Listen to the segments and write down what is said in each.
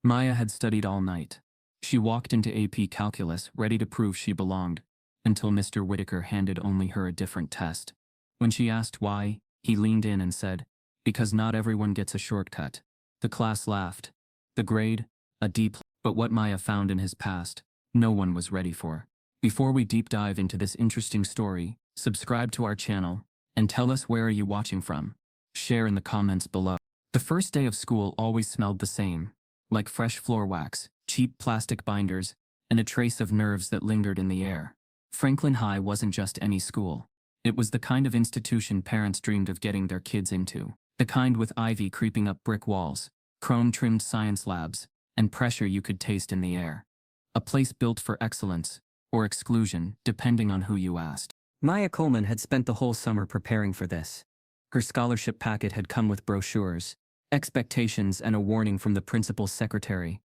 Maya had studied all night. She walked into AP Calculus ready to prove she belonged, until Mr. Whitaker handed only her a different test. When she asked why, he leaned in and said, "Because not everyone gets a shortcut." The class laughed. The grade? A D+. But what Maya found in his past, no one was ready for. Before we deep dive into this interesting story, subscribe to our channel, and tell us where are you watching from. Share in the comments below. The first day of school always smelled the same, like fresh floor wax, cheap plastic binders, and a trace of nerves that lingered in the air. Franklin High wasn't just any school. It was the kind of institution parents dreamed of getting their kids into. The kind with ivy creeping up brick walls, chrome-trimmed science labs, and pressure you could taste in the air. A place built for excellence, or exclusion, depending on who you asked. Maya Coleman had spent the whole summer preparing for this. Her scholarship packet had come with brochures, expectations, and a warning from the principal's secretary.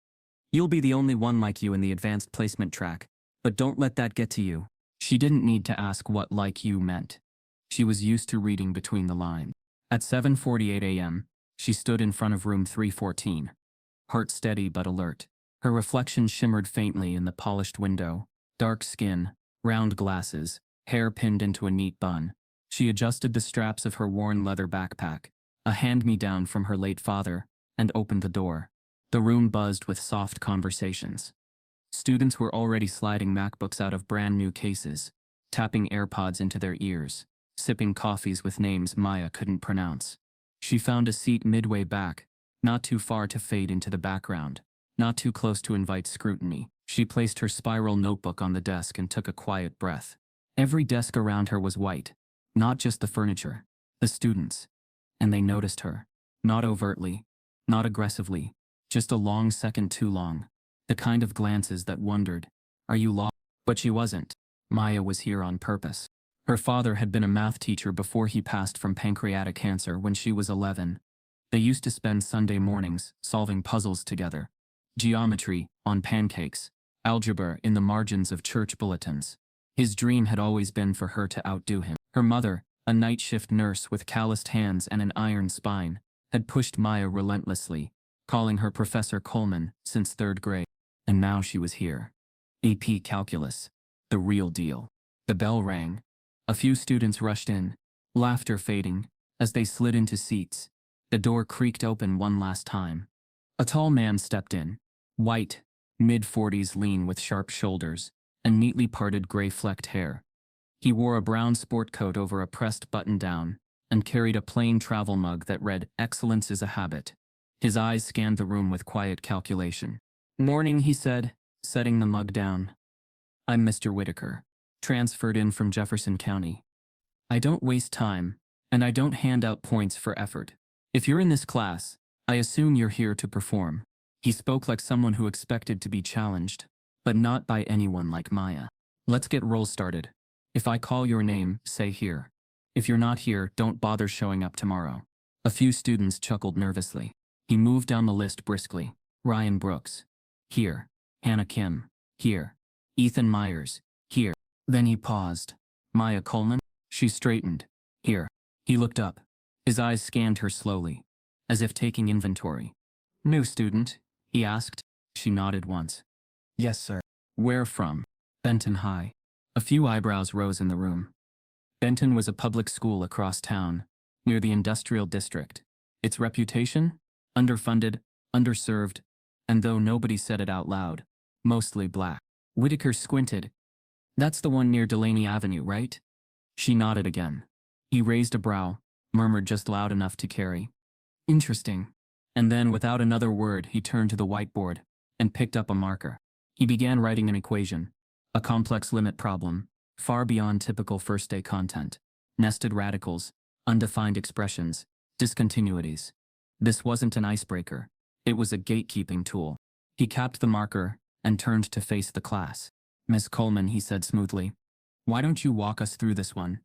"You'll be the only one like you in the advanced placement track, but don't let that get to you." She didn't need to ask what "like you" meant. She was used to reading between the lines. At 7:48 a.m., she stood in front of room 314. Heart steady but alert. Her reflection shimmered faintly in the polished window. Dark skin, round glasses, hair pinned into a neat bun. She adjusted the straps of her worn leather backpack, a hand-me-down from her late father, and opened the door. The room buzzed with soft conversations. Students were already sliding MacBooks out of brand-new cases, tapping AirPods into their ears, sipping coffees with names Maya couldn't pronounce. She found a seat midway back, not too far to fade into the background, not too close to invite scrutiny. She placed her spiral notebook on the desk and took a quiet breath. Every desk around her was white, not just the furniture, the students. And they noticed her. Not overtly, not aggressively, just a long second too long. The kind of glances that wondered, "Are you lost?" But she wasn't. Maya was here on purpose. Her father had been a math teacher before he passed from pancreatic cancer when she was 11. They used to spend Sunday mornings solving puzzles together. Geometry, on pancakes. Algebra in the margins of church bulletins. His dream had always been for her to outdo him. Her mother, a night shift nurse with calloused hands and an iron spine, had pushed Maya relentlessly, calling her Professor Coleman since 3rd grade. And now she was here. AP Calculus. The real deal. The bell rang. A few students rushed in, laughter fading, as they slid into seats. The door creaked open one last time. A tall man stepped in. White, mid-40s, lean with sharp shoulders, and neatly parted gray-flecked hair. He wore a brown sport coat over a pressed button-down, and carried a plain travel mug that read, "Excellence is a habit." His eyes scanned the room with quiet calculation. "Morning," he said, setting the mug down. "I'm Mr. Whitaker, transferred in from Jefferson County. I don't waste time, and I don't hand out points for effort. If you're in this class, I assume you're here to perform." He spoke like someone who expected to be challenged, but not by anyone like Maya. "Let's get roll started. If I call your name, say here. If you're not here, don't bother showing up tomorrow." A few students chuckled nervously. He moved down the list briskly. Ryan Brooks. Here. Hannah Kim. Here. Ethan Myers. Here. Then he paused. Maya Coleman? She straightened. Here. He looked up. His eyes scanned her slowly, as if taking inventory. "New student?" he asked. She nodded once. "Yes, sir." "Where from?" "Benton High." A few eyebrows rose in the room. Benton was a public school across town, near the industrial district. Its reputation? Underfunded, underserved, and though nobody said it out loud, mostly black. Whitaker squinted. "That's the one near Delaney Avenue, right?" She nodded again. He raised a brow, murmured just loud enough to carry. "Interesting." And then, without another word, he turned to the whiteboard and picked up a marker. He began writing an equation, a complex limit problem, far beyond typical first-day content. Nested radicals, undefined expressions, discontinuities. This wasn't an icebreaker. It was a gatekeeping tool. He capped the marker and turned to face the class. "Miss Coleman," he said smoothly, "why don't you walk us through this one?"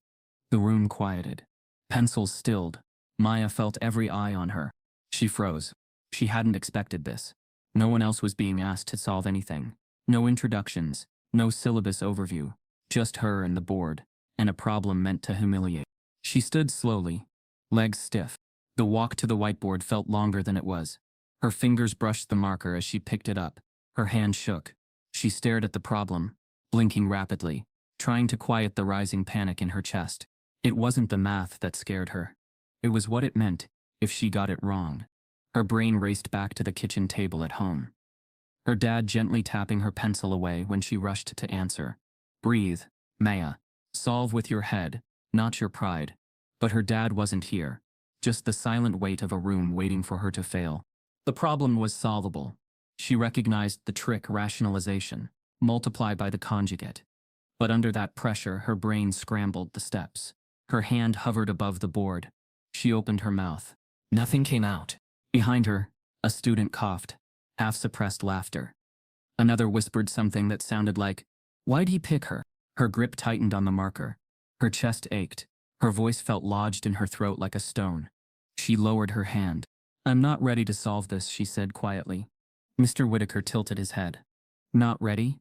The room quieted. Pencils stilled. Maya felt every eye on her. She froze. She hadn't expected this. No one else was being asked to solve anything. No introductions, no syllabus overview. Just her and the board, and a problem meant to humiliate. She stood slowly, legs stiff. The walk to the whiteboard felt longer than it was. Her fingers brushed the marker as she picked it up. Her hand shook. She stared at the problem, blinking rapidly, trying to quiet the rising panic in her chest. It wasn't the math that scared her. It was what it meant if she got it wrong. Her brain raced back to the kitchen table at home. Her dad gently tapping her pencil away when she rushed to answer. Breathe, Maya. Solve with your head, not your pride. But her dad wasn't here. Just the silent weight of a room waiting for her to fail. The problem was solvable. She recognized the trick rationalization, multiply by the conjugate. But under that pressure, her brain scrambled the steps. Her hand hovered above the board. She opened her mouth. Nothing came out. Behind her, a student coughed, half-suppressed laughter. Another whispered something that sounded like, "Why'd he pick her?" Her grip tightened on the marker. Her chest ached. Her voice felt lodged in her throat like a stone. She lowered her hand. "I'm not ready to solve this," she said quietly. Mr. Whitaker tilted his head. "Not ready?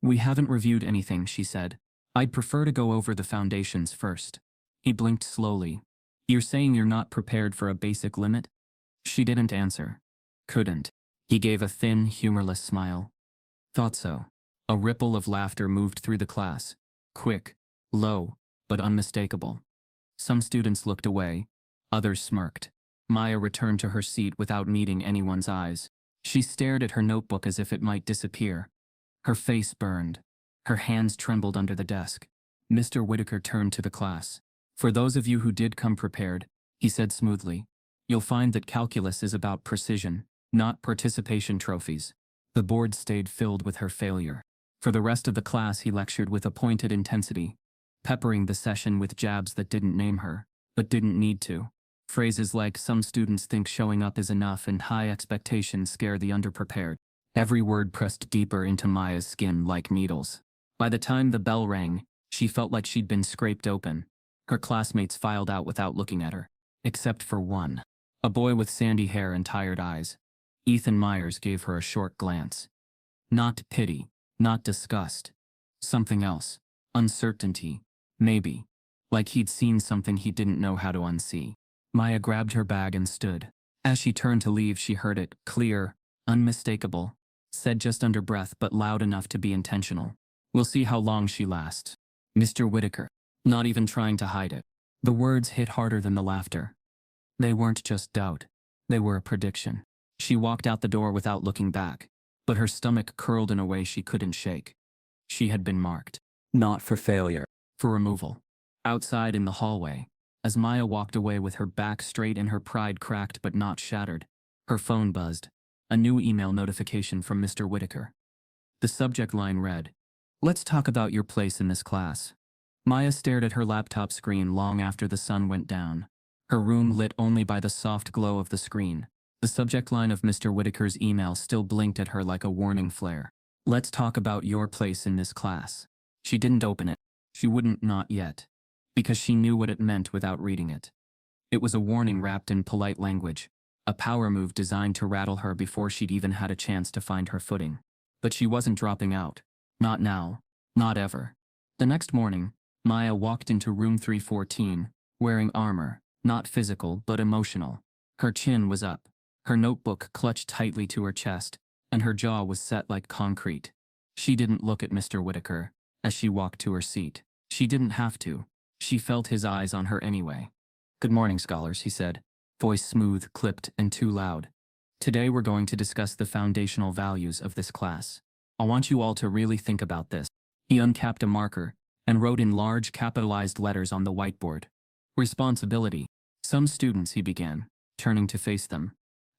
We haven't reviewed anything," she said. "I'd prefer to go over the foundations first." He blinked slowly. "You're saying you're not prepared for a basic limit?" She didn't answer. Couldn't. He gave a thin, humorless smile. "Thought so." A ripple of laughter moved through the class. Quick, low, but unmistakable. Some students looked away. Others smirked. Maya returned to her seat without meeting anyone's eyes. She stared at her notebook as if it might disappear. Her face burned. Her hands trembled under the desk. Mr. Whitaker turned to the class. "For those of you who did come prepared," he said smoothly, "you'll find that calculus is about precision, not participation trophies." The board stayed filled with her failure. For the rest of the class, he lectured with appointed intensity, peppering the session with jabs that didn't name her, but didn't need to. Phrases like "some students think showing up is enough" and "high expectations scare the underprepared." Every word pressed deeper into Maya's skin like needles. By the time the bell rang, she felt like she'd been scraped open. Her classmates filed out without looking at her. Except for one. A boy with sandy hair and tired eyes. Ethan Myers gave her a short glance. Not pity, not disgust. Something else. Uncertainty. Maybe. Like he'd seen something he didn't know how to unsee. Maya grabbed her bag and stood. As she turned to leave, she heard it, clear, unmistakable, said just under breath but loud enough to be intentional. "We'll see how long she lasts." Mr. Whitaker. Not even trying to hide it. The words hit harder than the laughter. They weren't just doubt. They were a prediction. She walked out the door without looking back, but her stomach curled in a way she couldn't shake. She had been marked. Not for failure. For removal. Outside in the hallway, as Maya walked away with her back straight and her pride cracked but not shattered, her phone buzzed. A new email notification from Mr. Whitaker. The subject line read, "Let's talk about your place in this class." Maya stared at her laptop screen long after the sun went down. Her room lit only by the soft glow of the screen. The subject line of Mr. Whitaker's email still blinked at her like a warning flare. "Let's talk about your place in this class." She didn't open it. She wouldn't, not yet. Because she knew what it meant without reading it. It was a warning wrapped in polite language. A power move designed to rattle her before she'd even had a chance to find her footing. But she wasn't dropping out. Not now. Not ever. The next morning, Maya walked into room 314, wearing armor, not physical but emotional. Her chin was up. Her notebook clutched tightly to her chest, and her jaw was set like concrete. She didn't look at Mr. Whitaker as she walked to her seat. She didn't have to. She felt his eyes on her anyway. "Good morning, scholars," he said, voice smooth, clipped, and too loud. "Today we're going to discuss the foundational values of this class. I want you all to really think about this." He uncapped a marker and wrote in large capitalized letters on the whiteboard. "Responsibility. Some students," he began, turning to face them,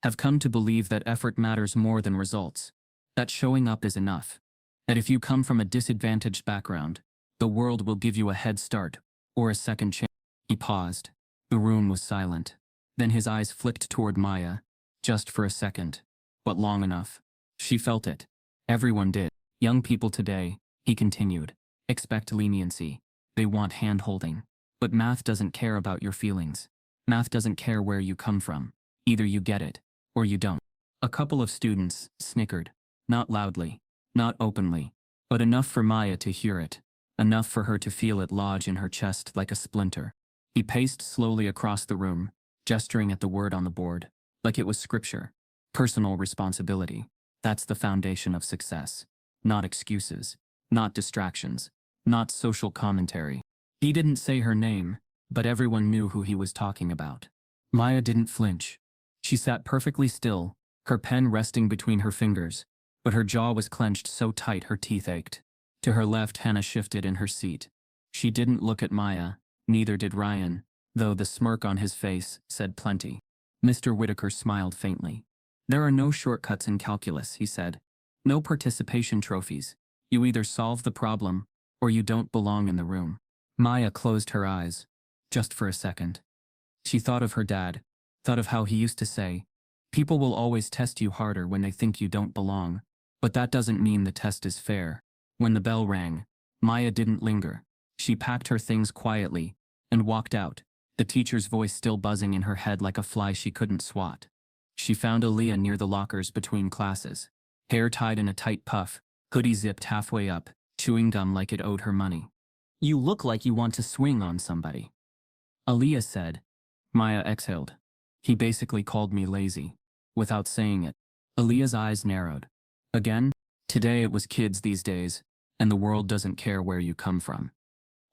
"have come to believe that effort matters more than results. That showing up is enough. That if you come from a disadvantaged background, the world will give you a head start or a second chance." He paused. The room was silent. Then his eyes flicked toward Maya, just for a second, but long enough. She felt it. Everyone did. "Young people today," he continued, "expect leniency. They want hand-holding. But math doesn't care about your feelings. Math doesn't care where you come from. Either you get it, or you don't." A couple of students snickered. Not loudly, not openly, but enough for Maya to hear it. Enough for her to feel it lodge in her chest like a splinter. He paced slowly across the room, gesturing at the word on the board, like it was scripture. Personal responsibility. That's the foundation of success. Not excuses. Not distractions. Not social commentary. He didn't say her name, but everyone knew who he was talking about. Maya didn't flinch. She sat perfectly still, her pen resting between her fingers, but her jaw was clenched so tight her teeth ached. To her left, Hannah shifted in her seat. She didn't look at Maya, neither did Ryan, though the smirk on his face said plenty. Mr. Whitaker smiled faintly. There are no shortcuts in calculus, he said. No participation trophies. You either solve the problem, or you don't belong in the room. Maya closed her eyes, just for a second. She thought of her dad, thought of how he used to say, people will always test you harder when they think you don't belong, but that doesn't mean the test is fair. When the bell rang, Maya didn't linger. She packed her things quietly and walked out, the teacher's voice still buzzing in her head like a fly she couldn't swat. She found Aaliyah near the lockers between classes, hair tied in a tight puff, hoodie zipped halfway up, chewing gum like it owed her money. You look like you want to swing on somebody, Aaliyah said. Maya exhaled. He basically called me lazy. Without saying it, Aaliyah's eyes narrowed. Again? Today it was kids these days, and the world doesn't care where you come from.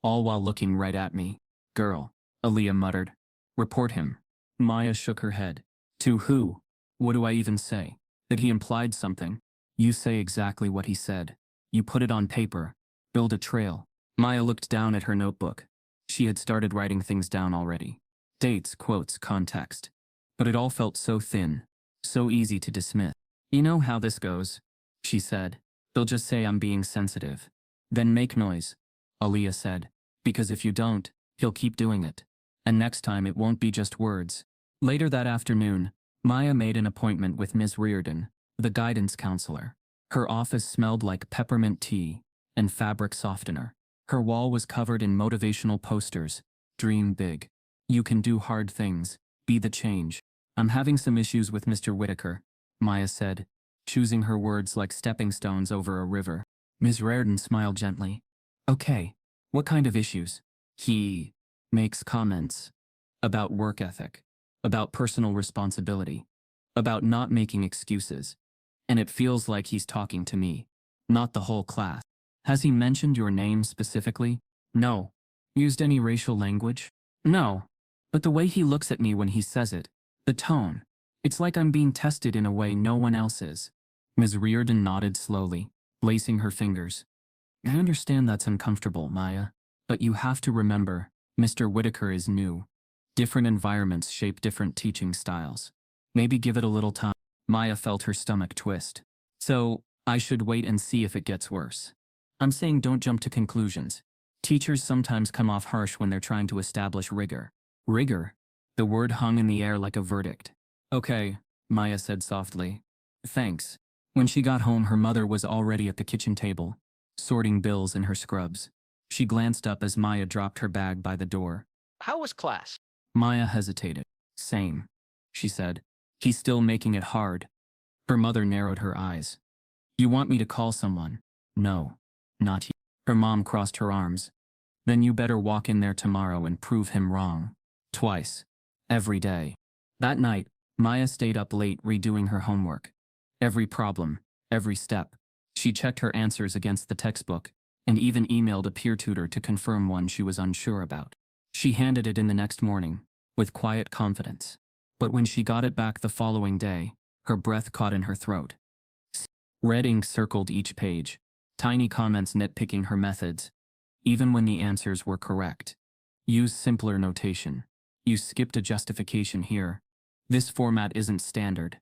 All while looking right at me. Girl, Aaliyah muttered. Report him. Maya shook her head. To who? What do I even say? That he implied something? You say exactly what he said. You put it on paper. Build a trail. Maya looked down at her notebook. She had started writing things down already. Dates, quotes, context. But it all felt so thin, so easy to dismiss. You know how this goes, she said. They'll just say I'm being sensitive. Then make noise, Aaliyah said. Because if you don't, he'll keep doing it. And next time it won't be just words. Later that afternoon, Maya made an appointment with Ms. Reardon, the guidance counselor. Her office smelled like peppermint tea and fabric softener. Her wall was covered in motivational posters. Dream big. You can do hard things. Be the change. I'm having some issues with Mr. Whitaker, Maya said, choosing her words like stepping stones over a river. Ms. Reardon smiled gently. Okay, what kind of issues? He makes comments about work ethic, about personal responsibility, about not making excuses. And it feels like he's talking to me, not the whole class. Has he mentioned your name specifically? No. Used any racial language? No. But the way he looks at me when he says it, the tone, it's like I'm being tested in a way no one else is. Ms. Reardon nodded slowly, lacing her fingers. I understand that's uncomfortable, Maya, but you have to remember, Mr. Whitaker is new. Different environments shape different teaching styles. Maybe give it a little time. Maya felt her stomach twist. So, I should wait and see if it gets worse. I'm saying don't jump to conclusions. Teachers sometimes come off harsh when they're trying to establish rigor. Rigor? The word hung in the air like a verdict. Okay, Maya said softly. Thanks. When she got home, her mother was already at the kitchen table, sorting bills in her scrubs. She glanced up as Maya dropped her bag by the door. How was class? Maya hesitated. Same, she said. He's still making it hard. Her mother narrowed her eyes. You want me to call someone? No, not you. Her mom crossed her arms. Then you better walk in there tomorrow and prove him wrong. Twice. Every day. That night, Maya stayed up late redoing her homework. Every problem, every step. She checked her answers against the textbook, and even emailed a peer tutor to confirm one she was unsure about. She handed it in the next morning, with quiet confidence. But when she got it back the following day, her breath caught in her throat. Red ink circled each page, tiny comments nitpicking her methods, even when the answers were correct. Use simpler notation. You skipped a justification here. This format isn't standard.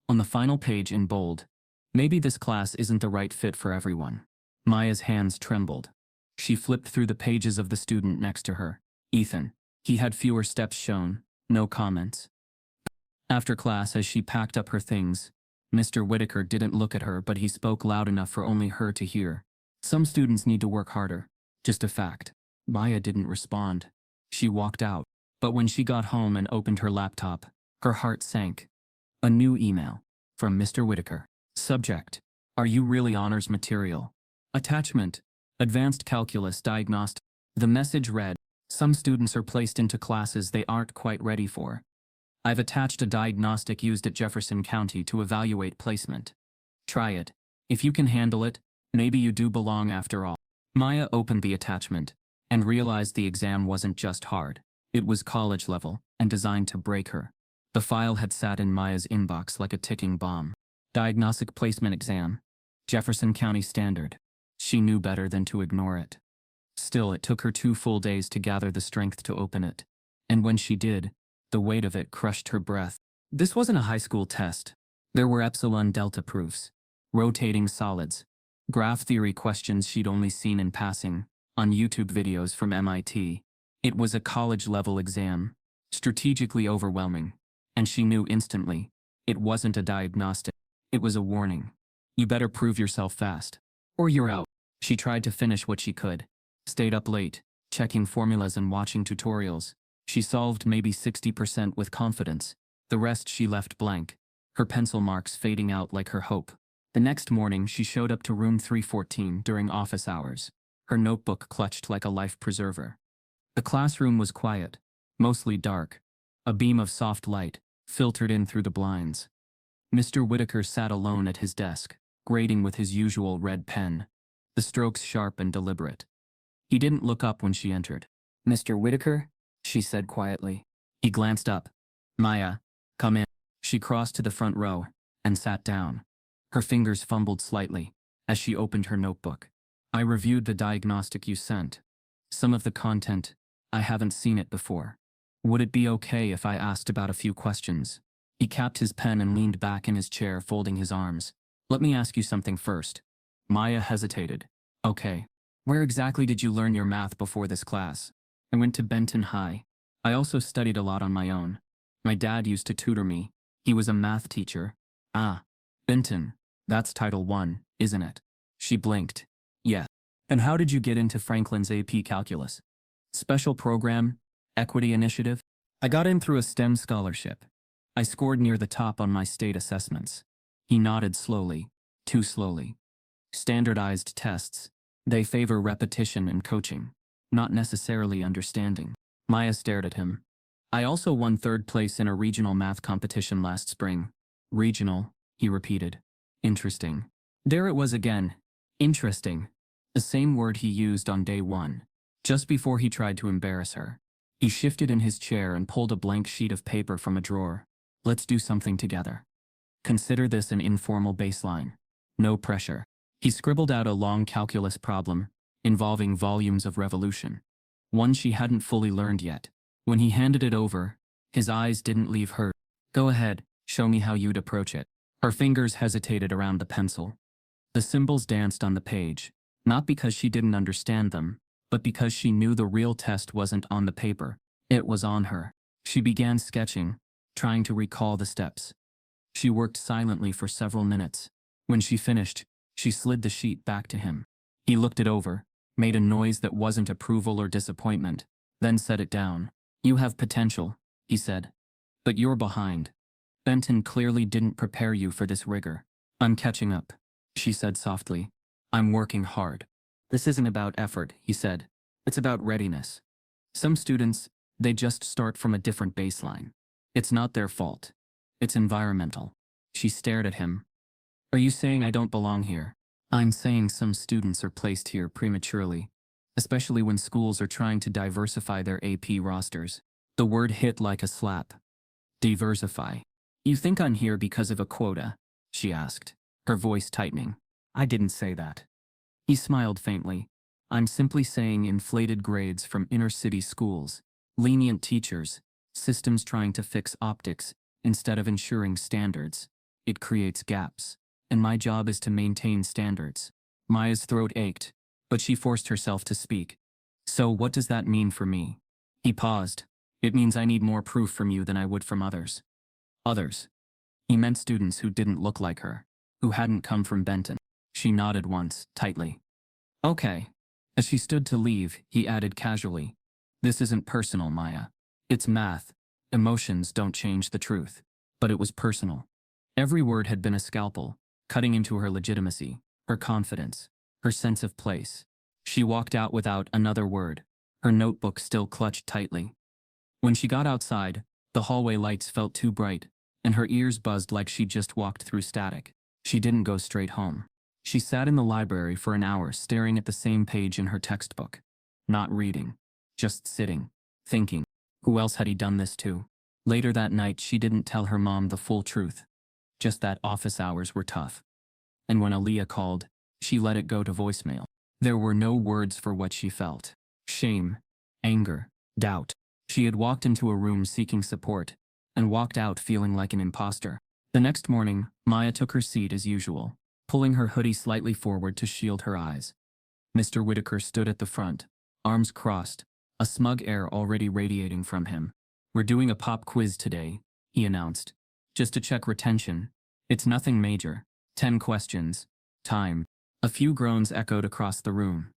On the final page in bold, maybe this class isn't the right fit for everyone. Maya's hands trembled. She flipped through the pages of the student next to her. Ethan. He had fewer steps shown, no comments. After class, as she packed up her things, Mr. Whitaker didn't look at her, but he spoke loud enough for only her to hear. Some students need to work harder. Just a fact. Maya didn't respond. She walked out. But when she got home and opened her laptop, her heart sank. A new email. From Mr. Whitaker. Subject. Are you really honors material? Attachment. Advanced Calculus Diagnostic. The message read, some students are placed into classes they aren't quite ready for. I've attached a diagnostic used at Jefferson County to evaluate placement. Try it. If you can handle it, maybe you do belong after all. Maya opened the attachment and realized the exam wasn't just hard. It was college level and designed to break her. The file had sat in Maya's inbox like a ticking bomb. Diagnostic placement exam. Jefferson County standard. She knew better than to ignore it. Still, it took her 2 full days to gather the strength to open it. And when she did, the weight of it crushed her breath. This wasn't a high school test. There were epsilon delta proofs, rotating solids, graph theory questions she'd only seen in passing on YouTube videos from MIT. It was a college-level exam, strategically overwhelming, and she knew instantly it wasn't a diagnostic. It was a warning. You better prove yourself fast, or you're out. She tried to finish what she could, stayed up late, checking formulas and watching tutorials. She solved maybe 60% with confidence. The rest she left blank, her pencil marks fading out like her hope. The next morning, she showed up to room 314 during office hours, her notebook clutched like a life preserver. The classroom was quiet, mostly dark. A beam of soft light filtered in through the blinds. Mr. Whitaker sat alone at his desk, grading with his usual red pen, the strokes sharp and deliberate. He didn't look up when she entered. "Mr. Whitaker?" she said quietly. He glanced up. "Maya, come in." She crossed to the front row and sat down. Her fingers fumbled slightly as she opened her notebook. "I reviewed the diagnostic you sent. Some of the content, I haven't seen it before. Would it be okay if I asked about a few questions?" He capped his pen and leaned back in his chair, folding his arms. "Let me ask you something first." Maya hesitated. "Okay. Where exactly did you learn your math before this class?" "I went to Benton High. I also studied a lot on my own. My dad used to tutor me. He was a math teacher." "Ah, Benton. That's Title I, isn't it?" She blinked. "Yeah. And how did you get into Franklin's AP Calculus? Special program? Equity initiative?" "I got in through a STEM scholarship. I scored near the top on my state assessments." He nodded slowly, too slowly. "Standardized tests. They favor repetition and coaching, not necessarily understanding." Maya stared at him. "I also won 3rd place in a regional math competition last spring." "Regional," he repeated. "Interesting." There it was again. Interesting. The same word he used on day 1, just before he tried to embarrass her. He shifted in his chair and pulled a blank sheet of paper from a drawer. "Let's do something together. Consider this an informal baseline. No pressure." He scribbled out a long calculus problem involving volumes of revolution, one she hadn't fully learned yet. When he handed it over, his eyes didn't leave her. "Go ahead, show me how you'd approach it." Her fingers hesitated around the pencil. The symbols danced on the page, not because she didn't understand them, but because she knew the real test wasn't on the paper. It was on her. She began sketching, trying to recall the steps. She worked silently for several minutes. When she finished, she slid the sheet back to him. He looked it over, made a noise that wasn't approval or disappointment, then set it down. "You have potential," he said. "But you're behind. Benton clearly didn't prepare you for this rigor." "I'm catching up," she said softly. "I'm working hard." "This isn't about effort," he said. "It's about readiness. Some students, they just start from a different baseline. It's not their fault. It's environmental." She stared at him. "Are you saying I don't belong here?" "I'm saying some students are placed here prematurely, especially when schools are trying to diversify their AP rosters." The word hit like a slap. Diversify. "You think I'm here because of a quota?" she asked, her voice tightening. "I didn't say that." He smiled faintly. "I'm simply saying inflated grades from inner-city schools, lenient teachers, systems trying to fix optics instead of ensuring standards. It creates gaps. And my job is to maintain standards." Maya's throat ached, but she forced herself to speak. "So what does that mean for me?" He paused. "It means I need more proof from you than I would from others." "Others?" He meant students who didn't look like her, who hadn't come from Benton. She nodded once, tightly. "Okay." As she stood to leave, he added casually, "This isn't personal, Maya. It's math. Emotions don't change the truth." But it was personal. Every word had been a scalpel, cutting into her legitimacy, her confidence, her sense of place. She walked out without another word, her notebook still clutched tightly. When she got outside, The hallway lights felt too bright, and her ears buzzed like she'd just walked through static. She didn't go straight home. She sat in the library for an hour staring at the same page in her textbook. Not reading. Just sitting. Thinking. Who else had he done this to? Later that night, she didn't tell her mom the full truth. Just that office hours were tough. And when Aaliyah called, she let it go to voicemail. There were no words for what she felt. Shame. Anger. Doubt. She had walked into a room seeking support, and walked out feeling like an imposter. The next morning, Maya took her seat as usual, pulling her hoodie slightly forward to shield her eyes. Mr. Whitaker stood at the front, arms crossed, a smug air already radiating from him. "We're doing a pop quiz today," he announced. "Just to check retention. It's nothing major. 10 questions. Time." A few groans echoed across the room.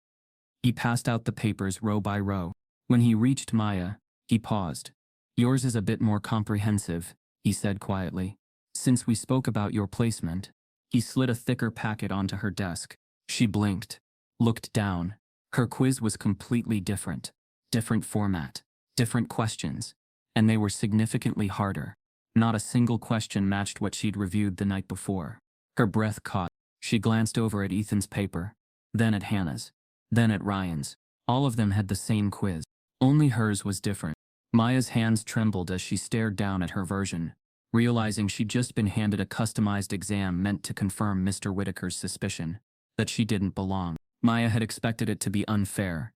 He passed out the papers row by row. When he reached Maya, he paused. "Yours is a bit more comprehensive," he said quietly. "Since we spoke about your placement." He slid a thicker packet onto her desk. She blinked, looked down. Her quiz was completely different. Different format, different questions, and they were significantly harder. Not a single question matched what she'd reviewed the night before. Her breath caught. She glanced over at Ethan's paper, then at Hannah's, then at Ryan's. All of them had the same quiz. Only hers was different. Maya's hands trembled as she stared down at her version, realizing she'd just been handed a customized exam meant to confirm Mr. Whitaker's suspicion that she didn't belong. Maya had expected it to be unfair,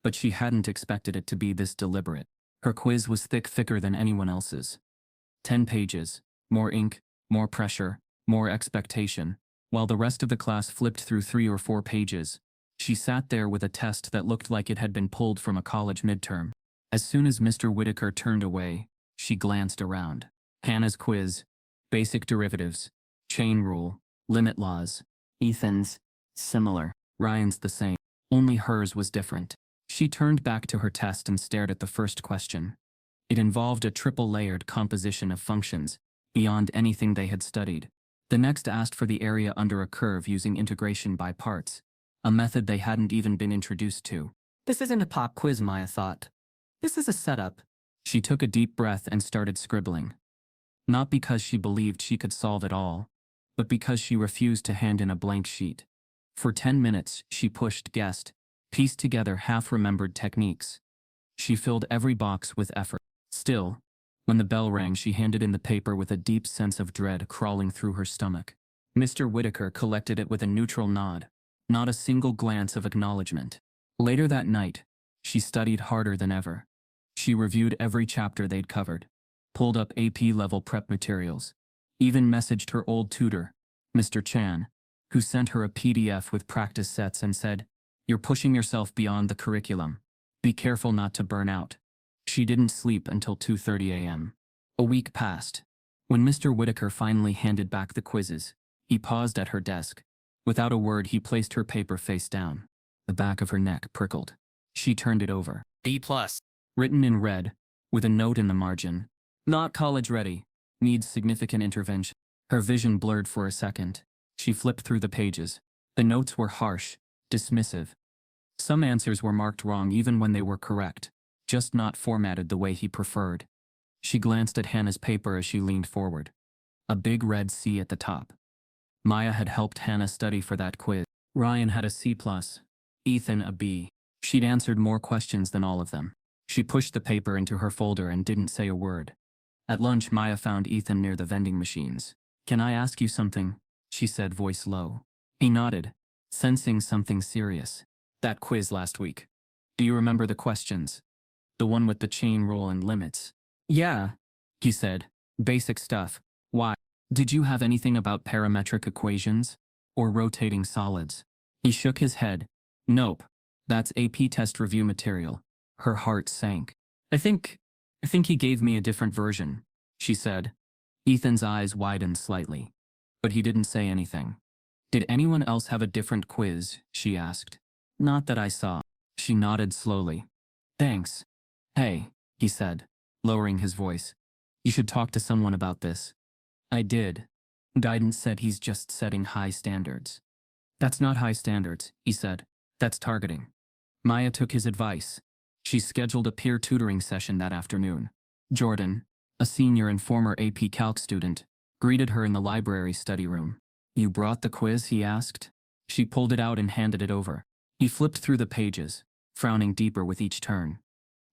but she hadn't expected it to be this deliberate. Her quiz was thicker than anyone else's. 10 pages, more ink, more pressure, more expectation. While the rest of the class flipped through 3 or 4 pages, she sat there with a test that looked like it had been pulled from a college midterm. As soon as Mr. Whitaker turned away, she glanced around. Hannah's quiz, basic derivatives, chain rule, limit laws. Ethan's, similar. Ryan's the same. Only hers was different. She turned back to her test and stared at the first question. It involved a triple-layered composition of functions, beyond anything they had studied. The next asked for the area under a curve using integration by parts, a method they hadn't even been introduced to. This isn't a pop quiz, Maya thought. This is a setup. She took a deep breath and started scribbling. Not because she believed she could solve it all, but because she refused to hand in a blank sheet. For 10 minutes, she pushed, guessed, pieced together half-remembered techniques. She filled every box with effort. Still, when the bell rang, she handed in the paper with a deep sense of dread crawling through her stomach. Mr. Whitaker collected it with a neutral nod, not a single glance of acknowledgement. Later that night, she studied harder than ever. She reviewed every chapter they'd covered, pulled up AP-level prep materials, even messaged her old tutor, Mr. Chan, who sent her a PDF with practice sets and said, "You're pushing yourself beyond the curriculum. Be careful not to burn out." She didn't sleep until 2:30 a.m. A week passed. When Mr. Whitaker finally handed back the quizzes, he paused at her desk. Without a word, he placed her paper face down. The back of her neck prickled. She turned it over. B+. Written in red, with a note in the margin. "Not college ready. Needs significant intervention." Her vision blurred for a second. She flipped through the pages. The notes were harsh, dismissive. Some answers were marked wrong even when they were correct, just not formatted the way he preferred. She glanced at Hannah's paper as she leaned forward. A big red C at the top. Maya had helped Hannah study for that quiz. Ryan had a C+, Ethan a B. She'd answered more questions than all of them. She pushed the paper into her folder and didn't say a word. At lunch, Maya found Ethan near the vending machines. "Can I ask you something?" she said, voice low. He nodded, sensing something serious. "That quiz last week. Do you remember the questions? The one with the chain rule and limits?" "Yeah," he said. "Basic stuff. Why? Did you have anything about parametric equations? Or rotating solids?" He shook his head. "Nope. That's AP test review material." Her heart sank. I think he gave me a different version," she said. Ethan's eyes widened slightly, but he didn't say anything. "Did anyone else have a different quiz?" she asked. "Not that I saw." She nodded slowly. "Thanks." "Hey," he said, lowering his voice. "You should talk to someone about this." "I did. Guidance said he's just setting high standards." "That's not high standards," he said. "That's targeting." Maya took his advice. She scheduled a peer tutoring session that afternoon. Jordan, a senior and former AP Calc student, greeted her in the library study room. "You brought the quiz?" he asked. She pulled it out and handed it over. He flipped through the pages, frowning deeper with each turn.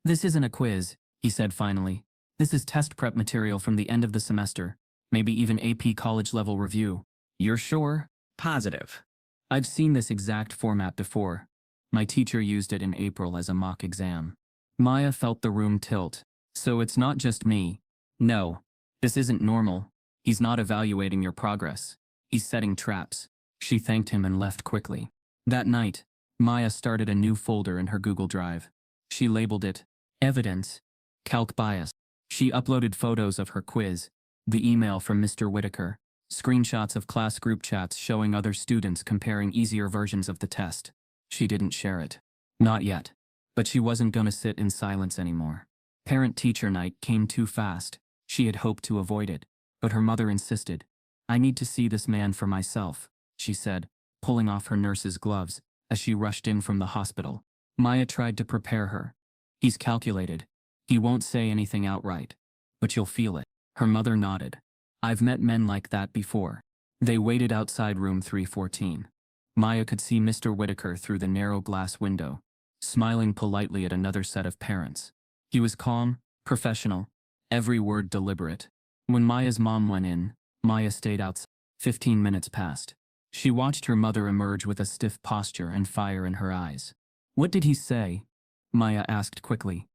"This isn't a quiz," he said finally. "This is test prep material from the end of the semester, maybe even AP college-level review." "You're sure?" "Positive. I've seen this exact format before. My teacher used it in April as a mock exam." Maya felt the room tilt. "So it's not just me." "No. This isn't normal. He's not evaluating your progress. He's setting traps." She thanked him and left quickly. That night, Maya started a new folder in her Google Drive. She labeled it Evidence, Calc Bias. She uploaded photos of her quiz, the email from Mr. Whitaker, screenshots of class group chats showing other students comparing easier versions of the test. She didn't share it. Not yet. But she wasn't gonna sit in silence anymore. Parent-teacher night came too fast. She had hoped to avoid it, but her mother insisted. "I need to see this man for myself," she said, pulling off her nurse's gloves as she rushed in from the hospital. Maya tried to prepare her. "He's calculated. He won't say anything outright, but you'll feel it." Her mother nodded. "I've met men like that before." They waited outside room 314. Maya could see Mr. Whitaker through the narrow glass window, smiling politely at another set of parents. He was calm, professional, every word deliberate. When Maya's mom went in, Maya stayed outside. 15 minutes passed. She watched her mother emerge with a stiff posture and fire in her eyes. "What did he say?" Maya asked quickly.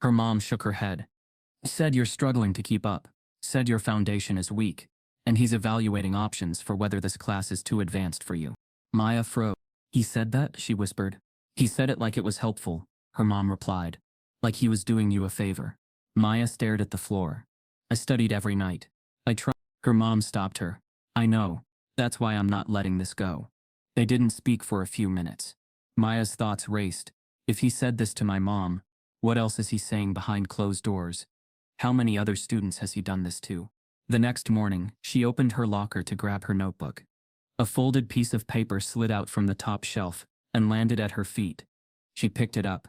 Her mom shook her head. "Said you're struggling to keep up. Said your foundation is weak. And he's evaluating options for whether this class is too advanced for you." Maya froze. "He said that?" she whispered. "He said it like it was helpful," her mom replied. "Like he was doing you a favor." Maya stared at the floor. "I studied every night. I tried." Her mom stopped her. "I know. That's why I'm not letting this go." They didn't speak for a few minutes. Maya's thoughts raced. If he said this to my mom, what else is he saying behind closed doors? How many other students has he done this to? The next morning, she opened her locker to grab her notebook. A folded piece of paper slid out from the top shelf and landed at her feet. She picked it up.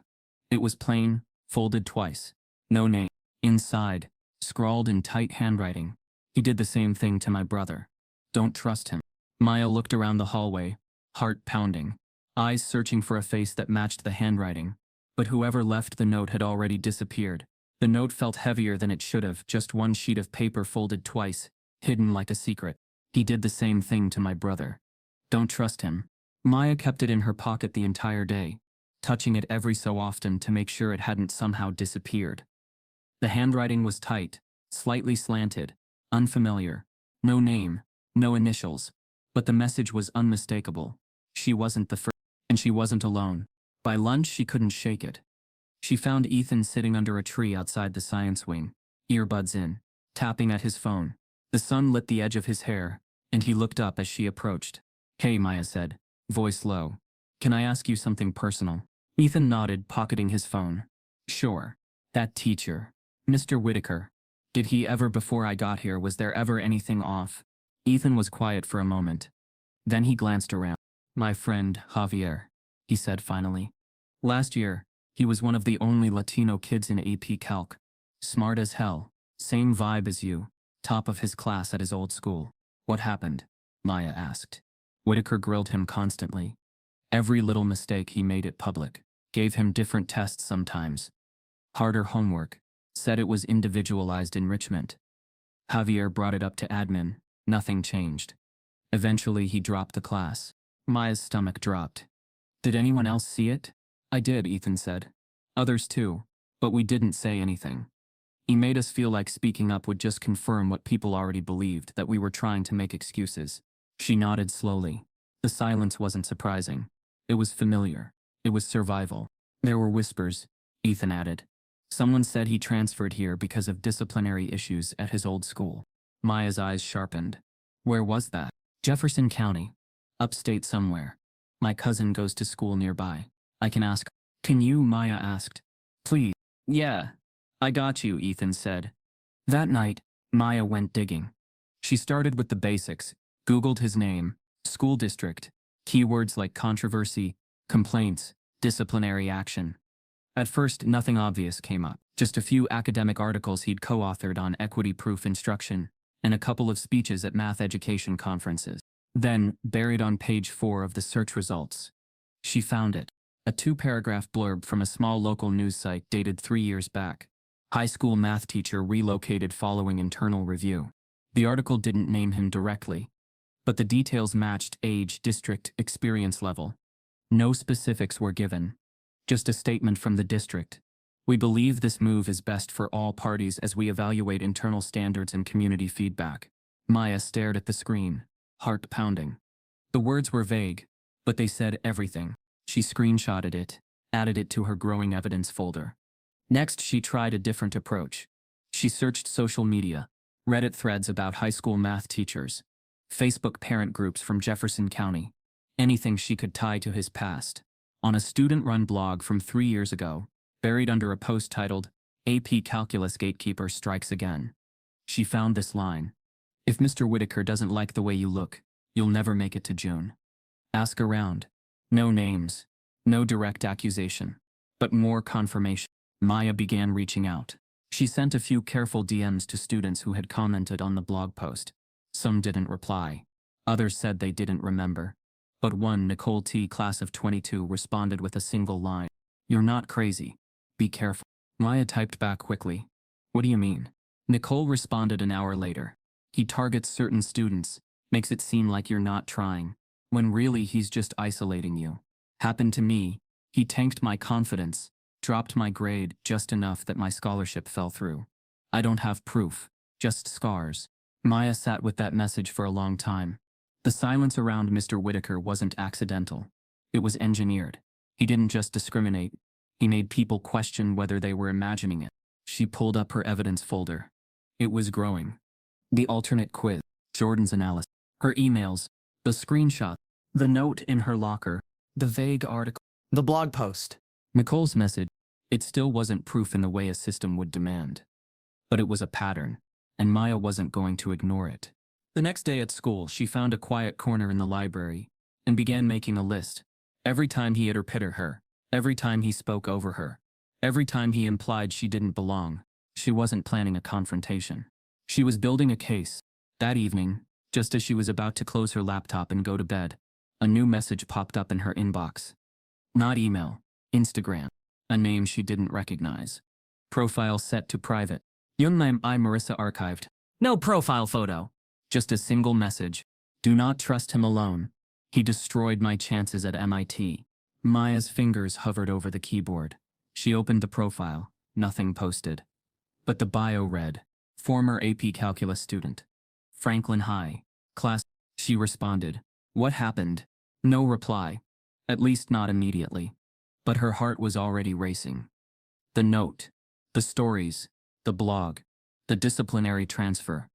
It was plain, folded twice. No name. Inside, scrawled in tight handwriting. "He did the same thing to my brother. Don't trust him." Maya looked around the hallway, heart pounding, eyes searching for a face that matched the handwriting. But whoever left the note had already disappeared. The note felt heavier than it should have, just one sheet of paper folded twice, hidden like a secret. "He did the same thing to my brother. Don't trust him." Maya kept it in her pocket the entire day, touching it every so often to make sure it hadn't somehow disappeared. The handwriting was tight, slightly slanted, unfamiliar. No name, no initials. But the message was unmistakable. She wasn't the first, and she wasn't alone. By lunch, she couldn't shake it. She found Ethan sitting under a tree outside the science wing, earbuds in, tapping at his phone. The sun lit the edge of his hair, and he looked up as she approached. "Hey," Maya said, voice low. "Can I ask you something personal?" Ethan nodded, pocketing his phone. "Sure. That teacher, Mr. Whitaker. Did he ever, before I got here, was there ever anything off?" Ethan was quiet for a moment. Then he glanced around. "My friend, Javier," he said finally. "Last year, he was one of the only Latino kids in AP Calc. Smart as hell. Same vibe as you. Top of his class at his old school." "What happened?" Maya asked. Whitaker grilled him constantly. Every little mistake he made it public. Gave him different tests sometimes. Harder homework. Said it was individualized enrichment. Javier brought it up to admin. Nothing changed. Eventually he dropped the class. Maya's stomach dropped. "Did anyone else see it?" "I did," Ethan said. "Others too. But we didn't say anything. He made us feel like speaking up would just confirm what people already believed, that we were trying to make excuses." She nodded slowly. The silence wasn't surprising. It was familiar. It was survival. "There were whispers," Ethan added. "Someone said he transferred here because of disciplinary issues at his old school." Maya's eyes sharpened. "Where was that?" "Jefferson County. Upstate somewhere. My cousin goes to school nearby. I can ask." "Can you?" Maya asked. "Please." "Yeah. I got you," Ethan said. That night, Maya went digging. She started with the basics, Googled his name, school district, keywords like controversy, complaints, disciplinary action. At first, nothing obvious came up. Just a few academic articles he'd co-authored on equity-proof instruction and a couple of speeches at math education conferences. Then, buried on page 4 of the search results, she found it. A 2-paragraph blurb from a small local news site dated 3 years back. High school math teacher relocated following internal review. The article didn't name him directly, but the details matched age, district, experience level. No specifics were given. Just a statement from the district. We believe this move is best for all parties as we evaluate internal standards and community feedback. Maya stared at the screen, heart pounding. The words were vague, but they said everything. She screenshotted it, added it to her growing evidence folder. Next, she tried a different approach. She searched social media, Reddit threads about high school math teachers, Facebook parent groups from Jefferson County, anything she could tie to his past. On a student-run blog from 3 years ago, buried under a post titled, AP Calculus Gatekeeper Strikes Again, she found this line. If Mr. Whitaker doesn't like the way you look, you'll never make it to June. Ask around. No names, no direct accusation, but more confirmation. Maya began reaching out. She sent a few careful DMs to students who had commented on the blog post. Some didn't reply. Others said they didn't remember. But one, Nicole T., class of 22, responded with a single line. You're not crazy. Be careful. Maya typed back quickly. What do you mean? Nicole responded an hour later. He targets certain students, makes it seem like you're not trying, when really he's just isolating you. Happened to me. He tanked my confidence, dropped my grade just enough that my scholarship fell through. I don't have proof, just scars. Maya sat with that message for a long time. The silence around Mr. Whitaker wasn't accidental. It was engineered. He didn't just discriminate. He made people question whether they were imagining it. She pulled up her evidence folder. It was growing. The alternate quiz, Jordan's analysis, her emails, the screenshot, the note in her locker, the vague article, the blog post, Nicole's message. It still wasn't proof in the way a system would demand. But it was a pattern, and Maya wasn't going to ignore it. The next day at school, she found a quiet corner in the library and began making a list. Every time he hit or pitter her, every time he spoke over her, every time he implied she didn't belong, she wasn't planning a confrontation. She was building a case. That evening, just as she was about to close her laptop and go to bed, a new message popped up in her inbox. Not email, Instagram, a name she didn't recognize. Profile set to private. Young name I Marissa archived. No profile photo. Just a single message. Do not trust him alone. He destroyed my chances at MIT. Maya's fingers hovered over the keyboard. She opened the profile. Nothing posted. But the bio read, former AP Calculus student. Franklin High. Class. She responded. What happened? No reply. At least not immediately. But her heart was already racing. The note. The stories. The blog. The disciplinary transfer.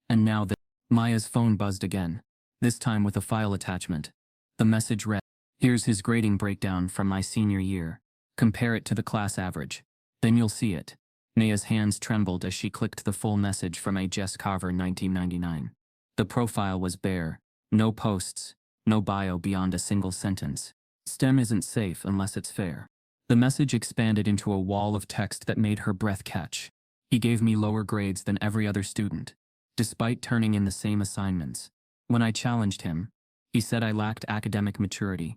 And now Maya's phone buzzed again, this time with a file attachment. The message read, here's his grading breakdown from my senior year. Compare it to the class average. Then you'll see it. Maya's hands trembled as she clicked the full message from a Jess Carver 1999. The profile was bare. No posts. No bio beyond a single sentence. STEM isn't safe unless it's fair. The message expanded into a wall of text that made her breath catch. He gave me lower grades than every other student, despite turning in the same assignments. When I challenged him, he said I lacked academic maturity.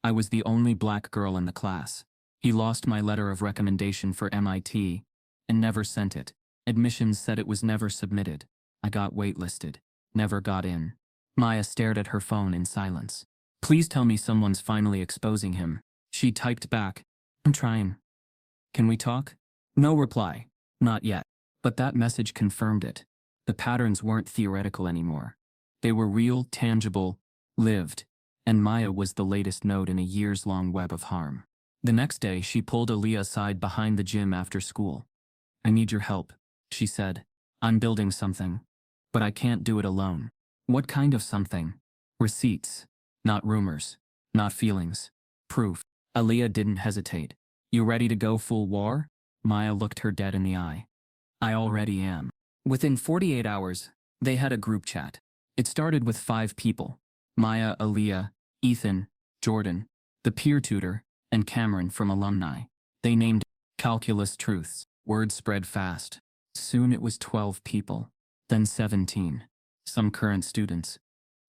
I was the only black girl in the class. He lost my letter of recommendation for MIT and never sent it. Admissions said it was never submitted. I got waitlisted. Never got in. Maya stared at her phone in silence. Please tell me someone's finally exposing him. She typed back. I'm trying. Can we talk? No reply. Not yet. But that message confirmed it. The patterns weren't theoretical anymore. They were real, tangible, lived, and Maya was the latest node in a years-long web of harm. The next day, she pulled Aaliyah aside behind the gym after school. I need your help, she said. I'm building something, but I can't do it alone. What kind of something? Receipts. Not rumors. Not feelings. Proof. Aaliyah didn't hesitate. You ready to go full war? Maya looked her dead in the eye. I already am. Within 48 hours, they had a group chat. It started with 5 people. Maya, Aaliyah, Ethan, Jordan, the peer tutor, and Cameron from alumni. They named Calculus truths. Word spread fast. Soon it was 12 people. Then 17. Some current students.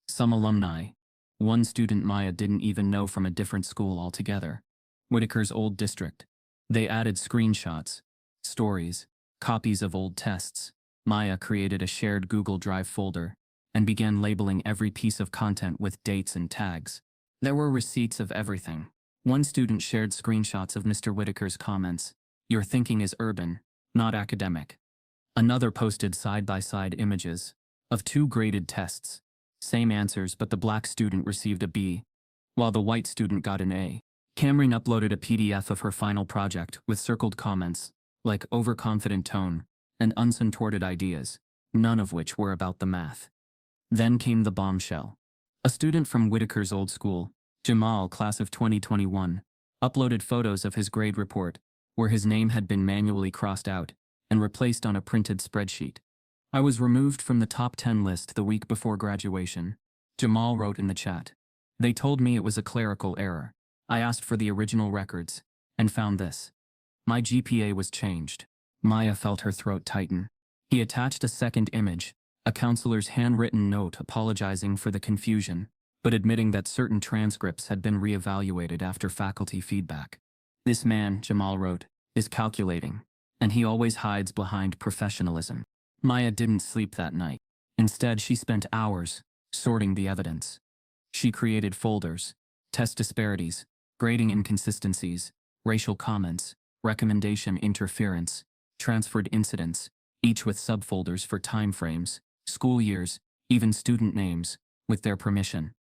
Some alumni. One student Maya didn't even know from a different school altogether. Whitaker's old district. They added screenshots, stories, copies of old tests. Maya created a shared Google Drive folder and began labeling every piece of content with dates and tags. There were receipts of everything. One student shared screenshots of Mr. Whitaker's comments. "Your thinking is urban, not academic." Another posted side-by-side images of two graded tests. Same answers, but the black student received a B, while the white student got an A. Cameron uploaded a PDF of her final project with circled comments, like overconfident tone and unsupported ideas, none of which were about the math. Then came the bombshell. A student from Whitaker's old school, Jamal, class of 2021, uploaded photos of his grade report, where his name had been manually crossed out and replaced on a printed spreadsheet. "I was removed from the top 10 list the week before graduation," Jamal wrote in the chat. "They told me it was a clerical error. I asked for the original records and found this. My GPA was changed." Maya felt her throat tighten. He attached a second image, a counselor's handwritten note apologizing for the confusion, but admitting that certain transcripts had been reevaluated after faculty feedback. "This man," Jamal wrote, "is calculating, and he always hides behind professionalism." Maya didn't sleep that night. Instead, she spent hours sorting the evidence. She created folders, test disparities, grading inconsistencies, racial comments, recommendation interference, transferred incidents, each with subfolders for timeframes, school years, even student names, with their permission.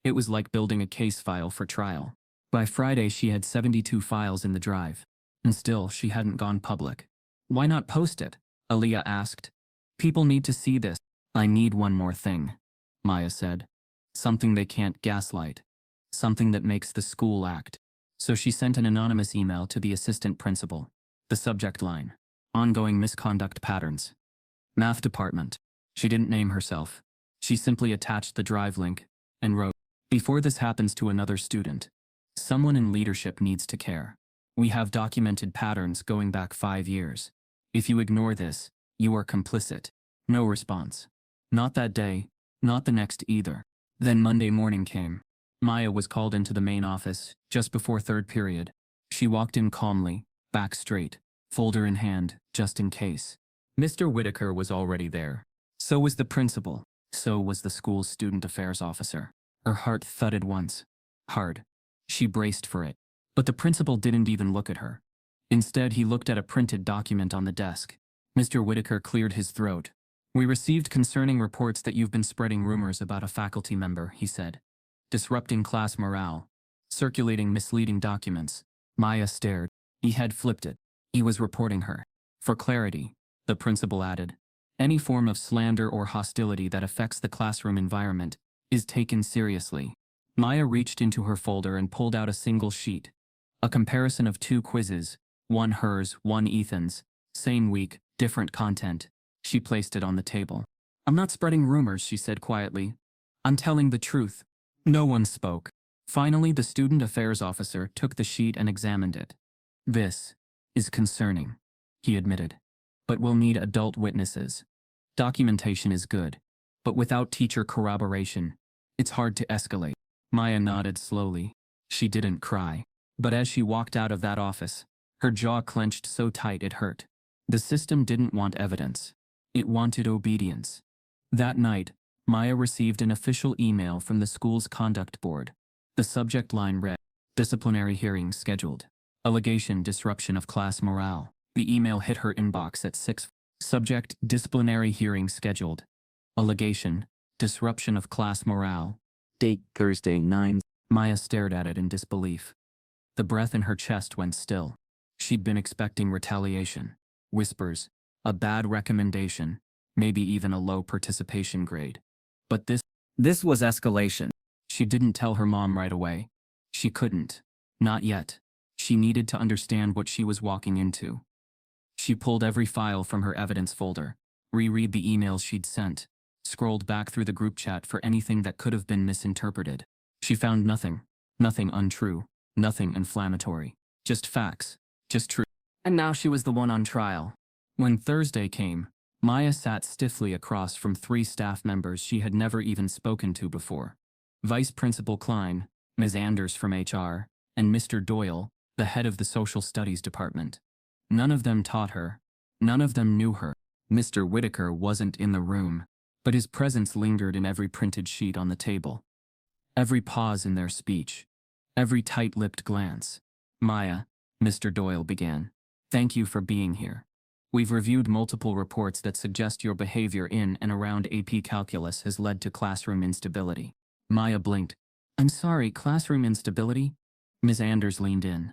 It was like building a case file for trial. By Friday, she had 72 files in the drive, and still she hadn't gone public. "Why not post it?" Aaliyah asked. "People need to see this." "I need one more thing," Maya said. "Something they can't gaslight. Something that makes the school act." So she sent an anonymous email to the assistant principal. The subject line: ongoing misconduct patterns. Math department. She didn't name herself. She simply attached the drive link and wrote, "Before this happens to another student, someone in leadership needs to care. We have documented patterns going back 5 years. If you ignore this, you are complicit." No response. Not that day, not the next either. Then Monday morning came. Maya was called into the main office just before third period. She walked in calmly, back straight, folder in hand, just in case. Mr. Whitaker was already there. So was the principal. So was the school's student affairs officer. Her heart thudded once. Hard. She braced for it. But the principal didn't even look at her. Instead, he looked at a printed document on the desk. Mr. Whitaker cleared his throat. "We received concerning reports that you've been spreading rumors about a faculty member," he said. "Disrupting class morale. Circulating misleading documents." Maya stared. He had flipped it. He was reporting her. "For clarity," the principal added, "any form of slander or hostility that affects the classroom environment is taken seriously." Maya reached into her folder and pulled out a single sheet. A comparison of 2 quizzes, one hers, one Ethan's. Same week, different content. She placed it on the table. "I'm not spreading rumors," she said quietly. "I'm telling the truth." No one spoke. Finally, the student affairs officer took the sheet and examined it. "This is concerning," he admitted. "But we'll need adult witnesses. Documentation is good, but without teacher corroboration, it's hard to escalate." Maya nodded slowly. She didn't cry. But as she walked out of that office, her jaw clenched so tight it hurt. The system didn't want evidence. It wanted obedience. That night, Maya received an official email from the school's conduct board. The subject line read, "Disciplinary hearing scheduled. Allegation disruption of class morale." The email hit her inbox at 6. Subject: disciplinary hearing scheduled. Allegation: disruption of class morale. Date: Thursday 9. Maya stared at it in disbelief. The breath in her chest went still. She'd been expecting retaliation. Whispers. A bad recommendation. Maybe even a low participation grade. But this was escalation. She didn't tell her mom right away. She couldn't. Not yet. She needed to understand what she was walking into. She pulled every file from her evidence folder, reread the emails she'd sent, scrolled back through the group chat for anything that could have been misinterpreted. She found nothing. Nothing untrue. Nothing inflammatory. Just facts. Just truth. And now she was the one on trial. When Thursday came, Maya sat stiffly across from 3 staff members she had never even spoken to before. Vice Principal Klein, Ms. Anders from HR, and Mr. Doyle, the head of the Social Studies Department. None of them taught her. None of them knew her. Mr. Whitaker wasn't in the room, but his presence lingered in every printed sheet on the table. Every pause in their speech. Every tight-lipped glance. Maya, Mr. Doyle began. Thank you for being here. We've reviewed multiple reports that suggest your behavior in and around AP Calculus has led to classroom instability. Maya blinked. I'm sorry, classroom instability? Ms. Anders leaned in.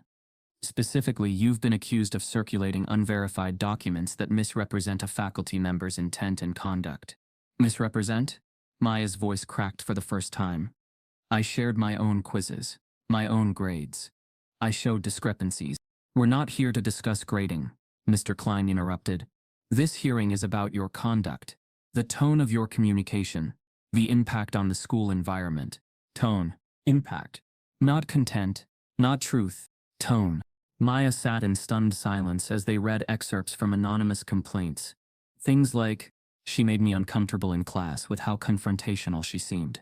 Specifically, you've been accused of circulating unverified documents that misrepresent a faculty member's intent and conduct. Misrepresent? Maya's voice cracked for the first time. I shared my own quizzes, my own grades. I showed discrepancies. We're not here to discuss grading, Mr. Klein interrupted. This hearing is about your conduct, the tone of your communication, the impact on the school environment. Tone, impact. Not content, not truth, tone. Maya sat in stunned silence as they read excerpts from anonymous complaints. Things like, she made me uncomfortable in class with how confrontational she seemed.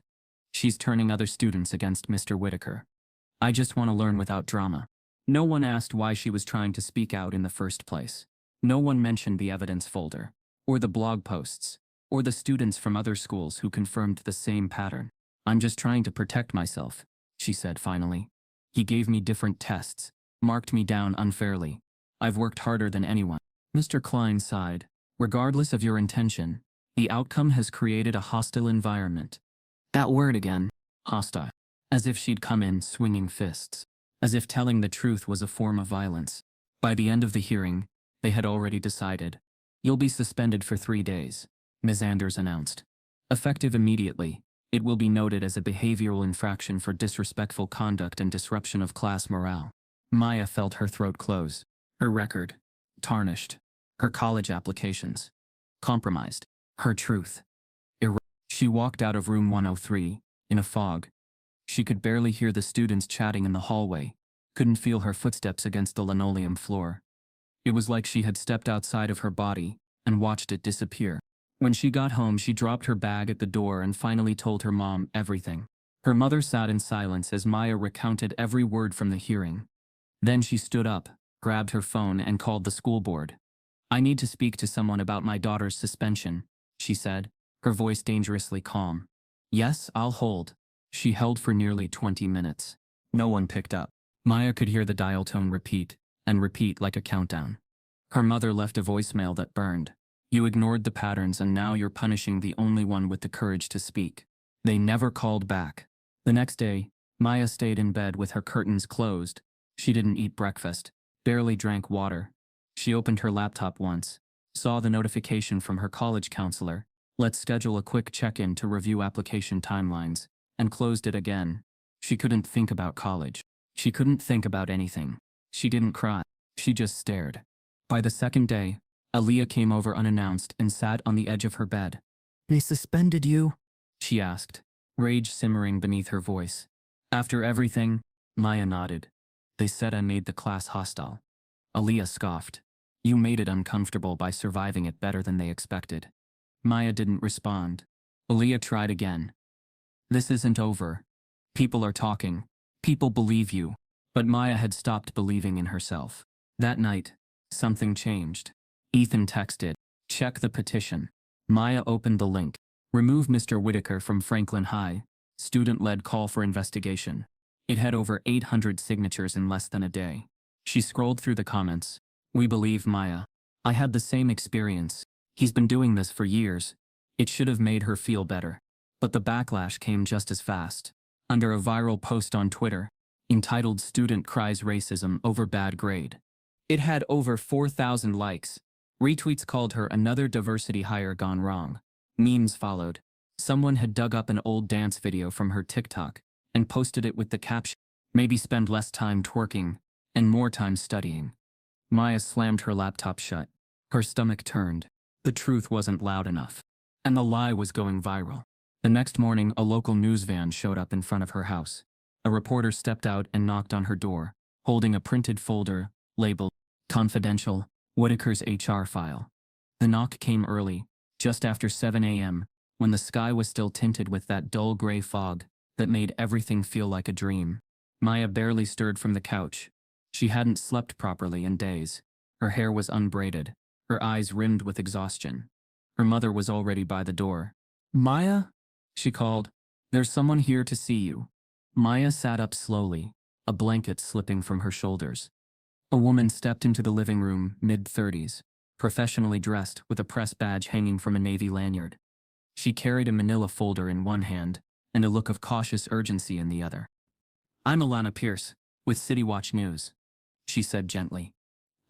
She's turning other students against Mr. Whitaker. I just want to learn without drama. No one asked why she was trying to speak out in the first place. No one mentioned the evidence folder, or the blog posts, or the students from other schools who confirmed the same pattern. I'm just trying to protect myself, she said finally. He gave me different tests, marked me down unfairly. I've worked harder than anyone. Mr. Klein sighed. Regardless of your intention, the outcome has created a hostile environment. That word again, hostile. As if she'd come in swinging fists. As if telling the truth was a form of violence. By the end of the hearing, they had already decided. You'll be suspended for 3 days, Ms. Anders announced. Effective immediately, it will be noted as a behavioral infraction for disrespectful conduct and disruption of class morale. Maya felt her throat close. Her record, tarnished. Her college applications, compromised. Her truth. She walked out of room 103, in a fog. She could barely hear the students chatting in the hallway, couldn't feel her footsteps against the linoleum floor. It was like she had stepped outside of her body and watched it disappear. When she got home, she dropped her bag at the door and finally told her mom everything. Her mother sat in silence as Maya recounted every word from the hearing. Then she stood up, grabbed her phone and called the school board. I need to speak to someone about my daughter's suspension, she said, her voice dangerously calm. Yes, I'll hold. She held for nearly 20 minutes. No one picked up. Maya could hear the dial tone repeat, and repeat like a countdown. Her mother left a voicemail that burned. You ignored the patterns and now you're punishing the only one with the courage to speak. They never called back. The next day, Maya stayed in bed with her curtains closed. She didn't eat breakfast, barely drank water. She opened her laptop once, saw the notification from her college counselor, let's schedule a quick check-in to review application timelines, and closed it again. She couldn't think about college. She couldn't think about anything. She didn't cry. She just stared. By the second day, Aaliyah came over unannounced and sat on the edge of her bed. They suspended you? She asked, rage simmering beneath her voice. After everything, Maya nodded. They said I made the class hostile. Aaliyah scoffed. You made it uncomfortable by surviving it better than they expected. Maya didn't respond. Aaliyah tried again. This isn't over. People are talking. People believe you. But Maya had stopped believing in herself. That night, something changed. Ethan texted, check the petition. Maya opened the link. Remove Mr. Whitaker from Franklin High. Student-led call for investigation. It had over 800 signatures in less than a day. She scrolled through the comments. We believe Maya. I had the same experience. He's been doing this for years. It should have made her feel better. But the backlash came just as fast. Under a viral post on Twitter, entitled Student Cries Racism Over Bad Grade. It had over 4,000 likes. Retweets called her another diversity hire gone wrong. Memes followed. Someone had dug up an old dance video from her TikTok and posted it with the caption, maybe spend less time twerking and more time studying. Maya slammed her laptop shut. Her stomach turned. The truth wasn't loud enough. And the lie was going viral. The next morning, a local news van showed up in front of her house. A reporter stepped out and knocked on her door, holding a printed folder labeled Confidential, Whitaker's HR file. The knock came early, just after 7 a.m., when the sky was still tinted with that dull gray fog that made everything feel like a dream. Maya barely stirred from the couch. She hadn't slept properly in days. Her hair was unbraided, her eyes rimmed with exhaustion. Her mother was already by the door. "Maya?" she called. "There's someone here to see you." Maya sat up slowly, a blanket slipping from her shoulders. A woman stepped into the living room, mid-30s, professionally dressed with a press badge hanging from a navy lanyard. She carried a manila folder in one hand and a look of cautious urgency in the other. "I'm Alana Pierce, with City Watch News," she said gently.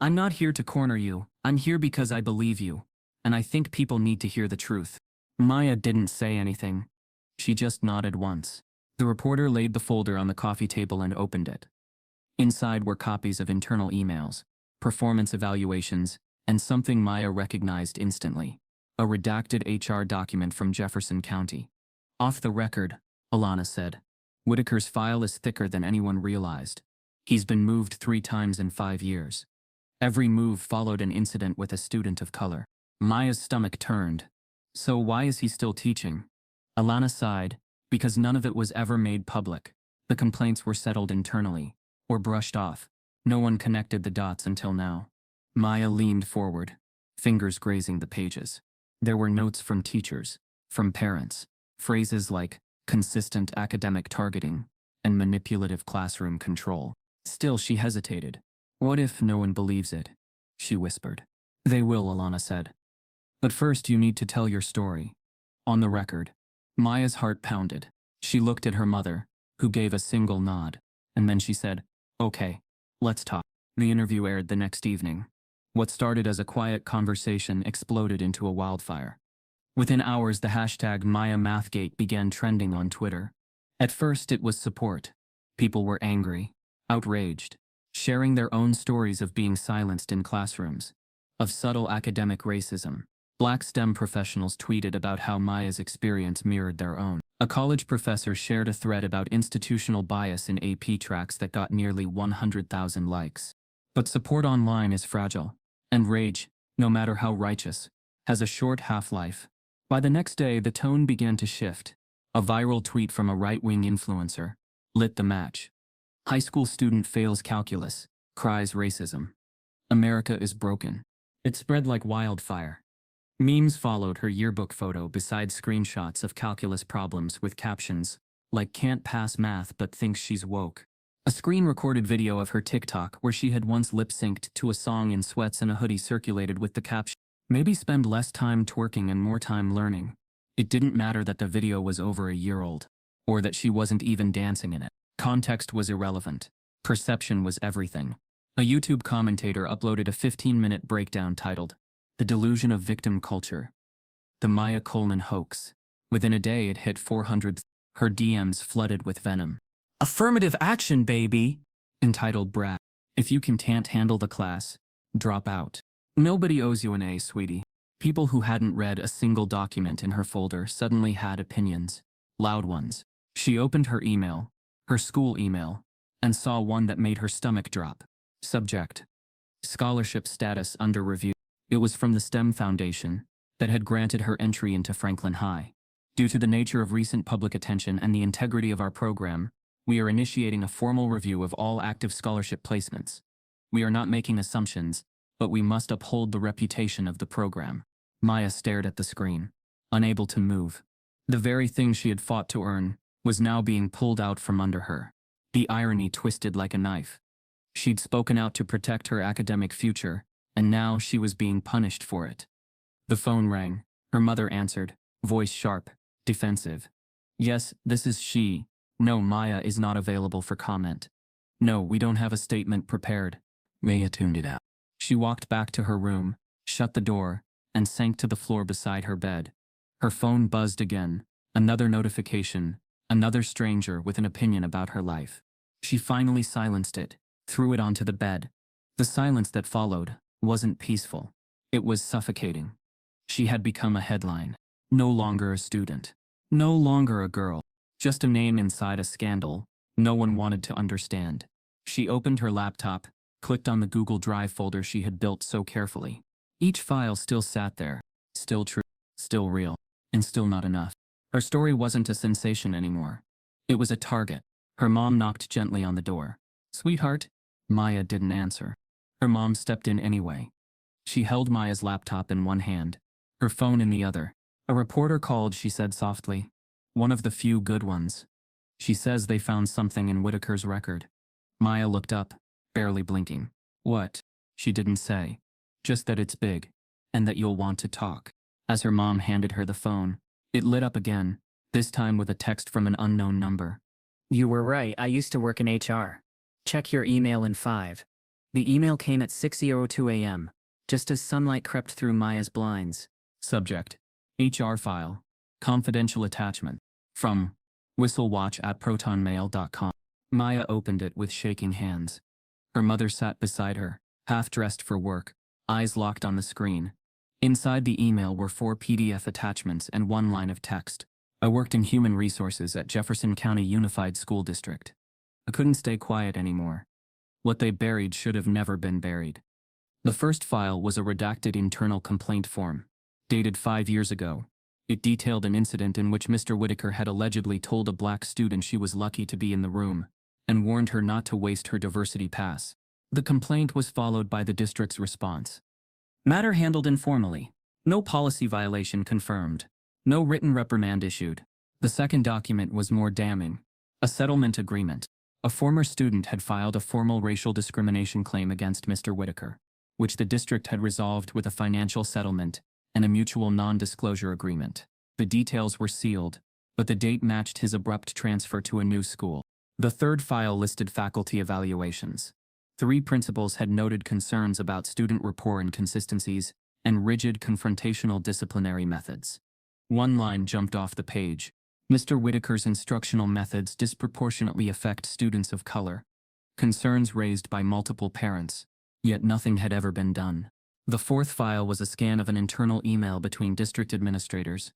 "I'm not here to corner you. I'm here because I believe you, and I think people need to hear the truth." Maya didn't say anything. She just nodded once. The reporter laid the folder on the coffee table and opened it. Inside were copies of internal emails, performance evaluations, and something Maya recognized instantly: a redacted HR document from Jefferson County. "Off the record," Alana said, "Whitaker's file is thicker than anyone realized. He's been moved 3 times in 5 years. Every move followed an incident with a student of color." Maya's stomach turned. "So why is he still teaching?" Alana sighed. "Because none of it was ever made public. The complaints were settled internally, or brushed off. No one connected the dots until now." Maya leaned forward, fingers grazing the pages. There were notes from teachers, from parents, phrases like consistent academic targeting and manipulative classroom control. Still, she hesitated. "What if no one believes it?" she whispered. "They will," Alana said. "But first you need to tell your story. On the record." Maya's heart pounded. She looked at her mother, who gave a single nod, and then she said, "Okay, let's talk." The interview aired the next evening. What started as a quiet conversation exploded into a wildfire. Within hours, the hashtag #MayaMathGate began trending on Twitter. At first, it was support. People were angry, outraged, sharing their own stories of being silenced in classrooms, of subtle academic racism. Black STEM professionals tweeted about how Maya's experience mirrored their own. A college professor shared a thread about institutional bias in AP tracks that got nearly 100,000 likes. But support online is fragile, and rage, no matter how righteous, has a short half-life. By the next day, the tone began to shift. A viral tweet from a right-wing influencer lit the match. "High school student fails calculus, cries racism. America is broken." It spread like wildfire. Memes followed her yearbook photo beside screenshots of calculus problems with captions like "can't pass math but thinks she's woke." A screen-recorded video of her TikTok where she had once lip-synced to a song in sweats and a hoodie circulated with the caption, "Maybe spend less time twerking and more time learning." It didn't matter that the video was over a year old, or that she wasn't even dancing in it. Context was irrelevant. Perception was everything. A YouTube commentator uploaded a 15-minute breakdown titled, "The Delusion of Victim Culture. The Maya Coleman Hoax." Within a day, it hit 400. Her DMs flooded with venom. "Affirmative action, baby!" entitled Brad. "If you can't handle the class, drop out. Nobody owes you an A, sweetie." People who hadn't read a single document in her folder suddenly had opinions, loud ones. She opened her email, her school email, and saw one that made her stomach drop. Subject: scholarship status under review. It was from the STEM Foundation that had granted her entry into Franklin High. "Due to the nature of recent public attention and the integrity of our program, we are initiating a formal review of all active scholarship placements. We are not making assumptions, but we must uphold the reputation of the program." Maya stared at the screen, unable to move. The very thing she had fought to earn was now being pulled out from under her. The irony twisted like a knife. She'd spoken out to protect her academic future, and now she was being punished for it. The phone rang. Her mother answered, voice sharp, defensive. "Yes, this is she. No, Maya is not available for comment. No, we don't have a statement prepared." Maya tuned it out. She walked back to her room, shut the door, and sank to the floor beside her bed. Her phone buzzed again. Another notification, another stranger with an opinion about her life. She finally silenced it, threw it onto the bed. The silence that followed wasn't peaceful. It was suffocating. She had become a headline. No longer a student. No longer a girl. Just a name inside a scandal no one wanted to understand. She opened her laptop, clicked on the Google Drive folder she had built so carefully. Each file still sat there, still true, still real, and still not enough. Her story wasn't a sensation anymore. It was a target. Her mom knocked gently on the door. "Sweetheart?" Maya didn't answer. Her mom stepped in anyway. She held Maya's laptop in one hand, her phone in the other. "A reporter called," she said softly. "One of the few good ones. She says they found something in Whitaker's record." Maya looked up, barely blinking. "What?" She didn't say. Just that it's big, and that you'll want to talk. As her mom handed her the phone, it lit up again, this time with a text from an unknown number. "You were right, I used to work in HR. Check your email in 5. The email came at 6:02 a.m., just as sunlight crept through Maya's blinds. Subject: HR file. Confidential attachment. From whistlewatch@protonmail.com. Maya opened it with shaking hands. Her mother sat beside her, half dressed for work, eyes locked on the screen. Inside the email were 4 PDF attachments and 1 line of text. "I worked in human resources at Jefferson County Unified School District. I couldn't stay quiet anymore. What they buried should have never been buried." The first file was a redacted internal complaint form, dated 5 years ago. It detailed an incident in which Mr. Whitaker had allegedly told a black student she was lucky to be in the room, and warned her not to waste her diversity pass. The complaint was followed by the district's response. "Matter handled informally. No policy violation confirmed. No written reprimand issued." The second document was more damning. A settlement agreement. A former student had filed a formal racial discrimination claim against Mr. Whitaker, which the district had resolved with a financial settlement and a mutual non-disclosure agreement. The details were sealed, but the date matched his abrupt transfer to a new school. The third file listed faculty evaluations. 3 principals had noted concerns about student rapport inconsistencies and rigid confrontational disciplinary methods. 1 line jumped off the page. "Mr. Whitaker's instructional methods disproportionately affect students of color." Concerns raised by multiple parents, yet nothing had ever been done. The fourth file was a scan of an internal email between district administrators.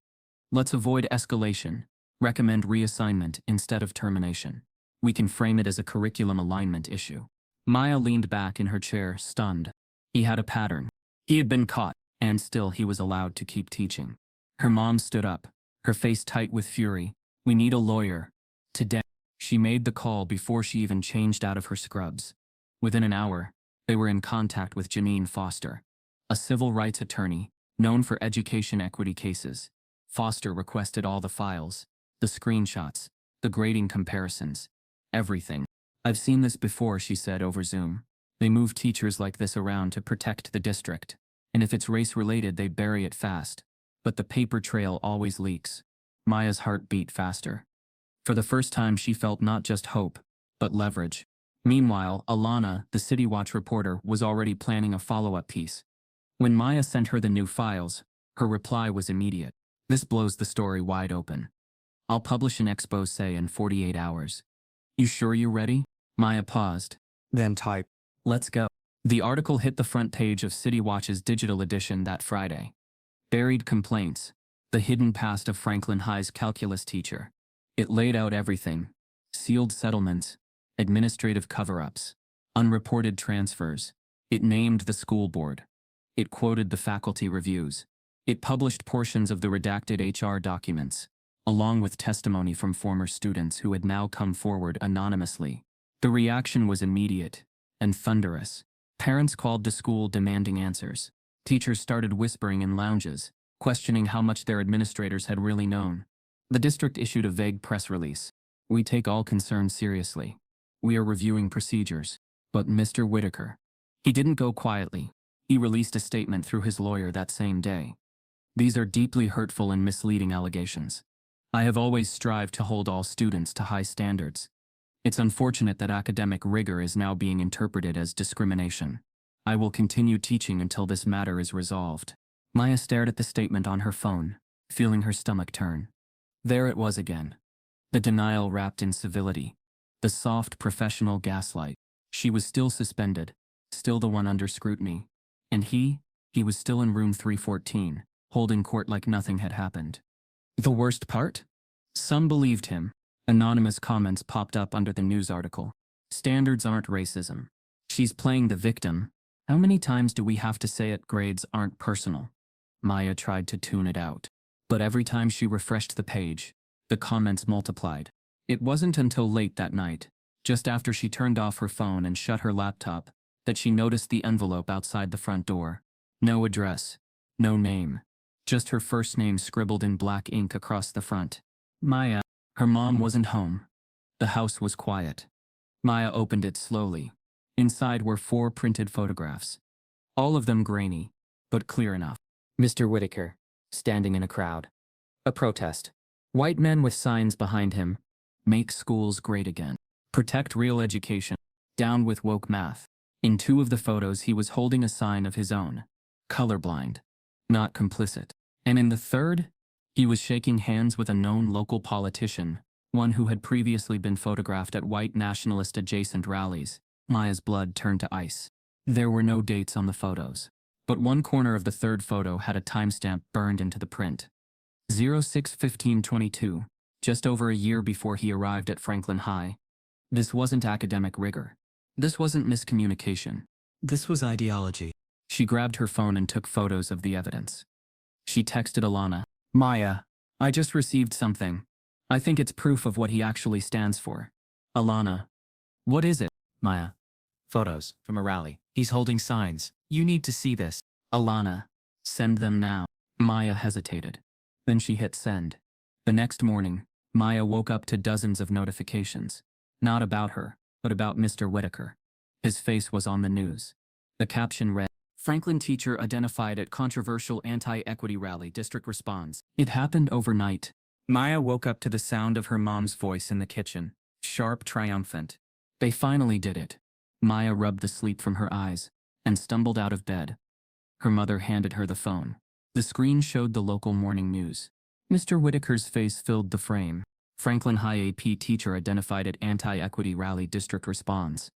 "Let's avoid escalation. Recommend reassignment instead of termination. We can frame it as a curriculum alignment issue." Maya leaned back in her chair, stunned. He had a pattern. He had been caught, and still he was allowed to keep teaching. Her mom stood up, her face tight with fury. "We need a lawyer. Today." She made the call before she even changed out of her scrubs. Within an hour, they were in contact with Janine Foster, a civil rights attorney, known for education equity cases. Foster requested all the files, the screenshots, the grading comparisons, everything. "I've seen this before," she said over Zoom. "They move teachers like this around to protect the district, and if it's race-related they bury it fast. But the paper trail always leaks." Maya's heart beat faster. For the first time she felt not just hope, but leverage. Meanwhile, Alana, the City Watch reporter, was already planning a follow-up piece. When Maya sent her the new files, her reply was immediate. "This blows the story wide open. I'll publish an exposé in 48 hours. You sure you're ready?" Maya paused, then typed, "Let's go." The article hit the front page of City Watch's digital edition that Friday. Buried complaints. The hidden past of Franklin High's calculus teacher. It laid out everything. Sealed settlements, administrative cover-ups, unreported transfers. It named the school board. It quoted the faculty reviews. It published portions of the redacted HR documents, along with testimony from former students who had now come forward anonymously. The reaction was immediate and thunderous. Parents called the school demanding answers. Teachers started whispering in lounges, questioning how much their administrators had really known. The district issued a vague press release. "We take all concerns seriously. We are reviewing procedures." But Mr. Whitaker, he didn't go quietly. He released a statement through his lawyer that same day. "These are deeply hurtful and misleading allegations. I have always strived to hold all students to high standards. It's unfortunate that academic rigor is now being interpreted as discrimination. I will continue teaching until this matter is resolved." Maya stared at the statement on her phone, feeling her stomach turn. There it was again. The denial wrapped in civility. The soft, professional gaslight. She was still suspended, still the one under scrutiny. And he was still in room 314, holding court like nothing had happened. The worst part? Some believed him. Anonymous comments popped up under the news article. "Standards aren't racism. She's playing the victim. How many times do we have to say it? Grades aren't personal. Maya tried to tune it out. But every time she refreshed the page, the comments multiplied. It wasn't until late that night, just after she turned off her phone and shut her laptop, that she noticed the envelope outside the front door. No address, no name, just her first name scribbled in black ink across the front. Maya. Her mom wasn't home. The house was quiet. Maya opened it slowly. Inside were 4 printed photographs. All of them grainy, but clear enough. Mr. Whitaker, standing in a crowd. A protest. White men with signs behind him. Make schools great again. Protect real education. Down with woke math. In 2 of the photos he was holding a sign of his own. Colorblind. Not complicit. And in the 3rd, he was shaking hands with a known local politician, one who had previously been photographed at white nationalist-adjacent rallies. Maya's blood turned to ice. There were no dates on the photos, but one corner of the 3rd photo had a timestamp burned into the print. 06/15/22, just over a year before he arrived at Franklin High. This wasn't academic rigor. This wasn't miscommunication. This was ideology. She grabbed her phone and took photos of the evidence. She texted Alana. Maya, I just received something. I think it's proof of what he actually stands for. Alana. What is it? Maya. Photos from a rally. He's holding signs. You need to see this. Alana. Send them now. Maya hesitated. Then she hit send. The next morning, Maya woke up to dozens of notifications. Not about her, but about Mr. Whitaker. His face was on the news. The caption read, Franklin teacher identified at controversial anti-equity rally, district responds. It happened overnight. Maya woke up to the sound of her mom's voice in the kitchen, sharp, triumphant. They finally did it. Maya rubbed the sleep from her eyes and stumbled out of bed. Her mother handed her the phone. The screen showed the local morning news. Mr. Whitaker's face filled the frame. Franklin High AP teacher identified at anti-equity rally, district responds.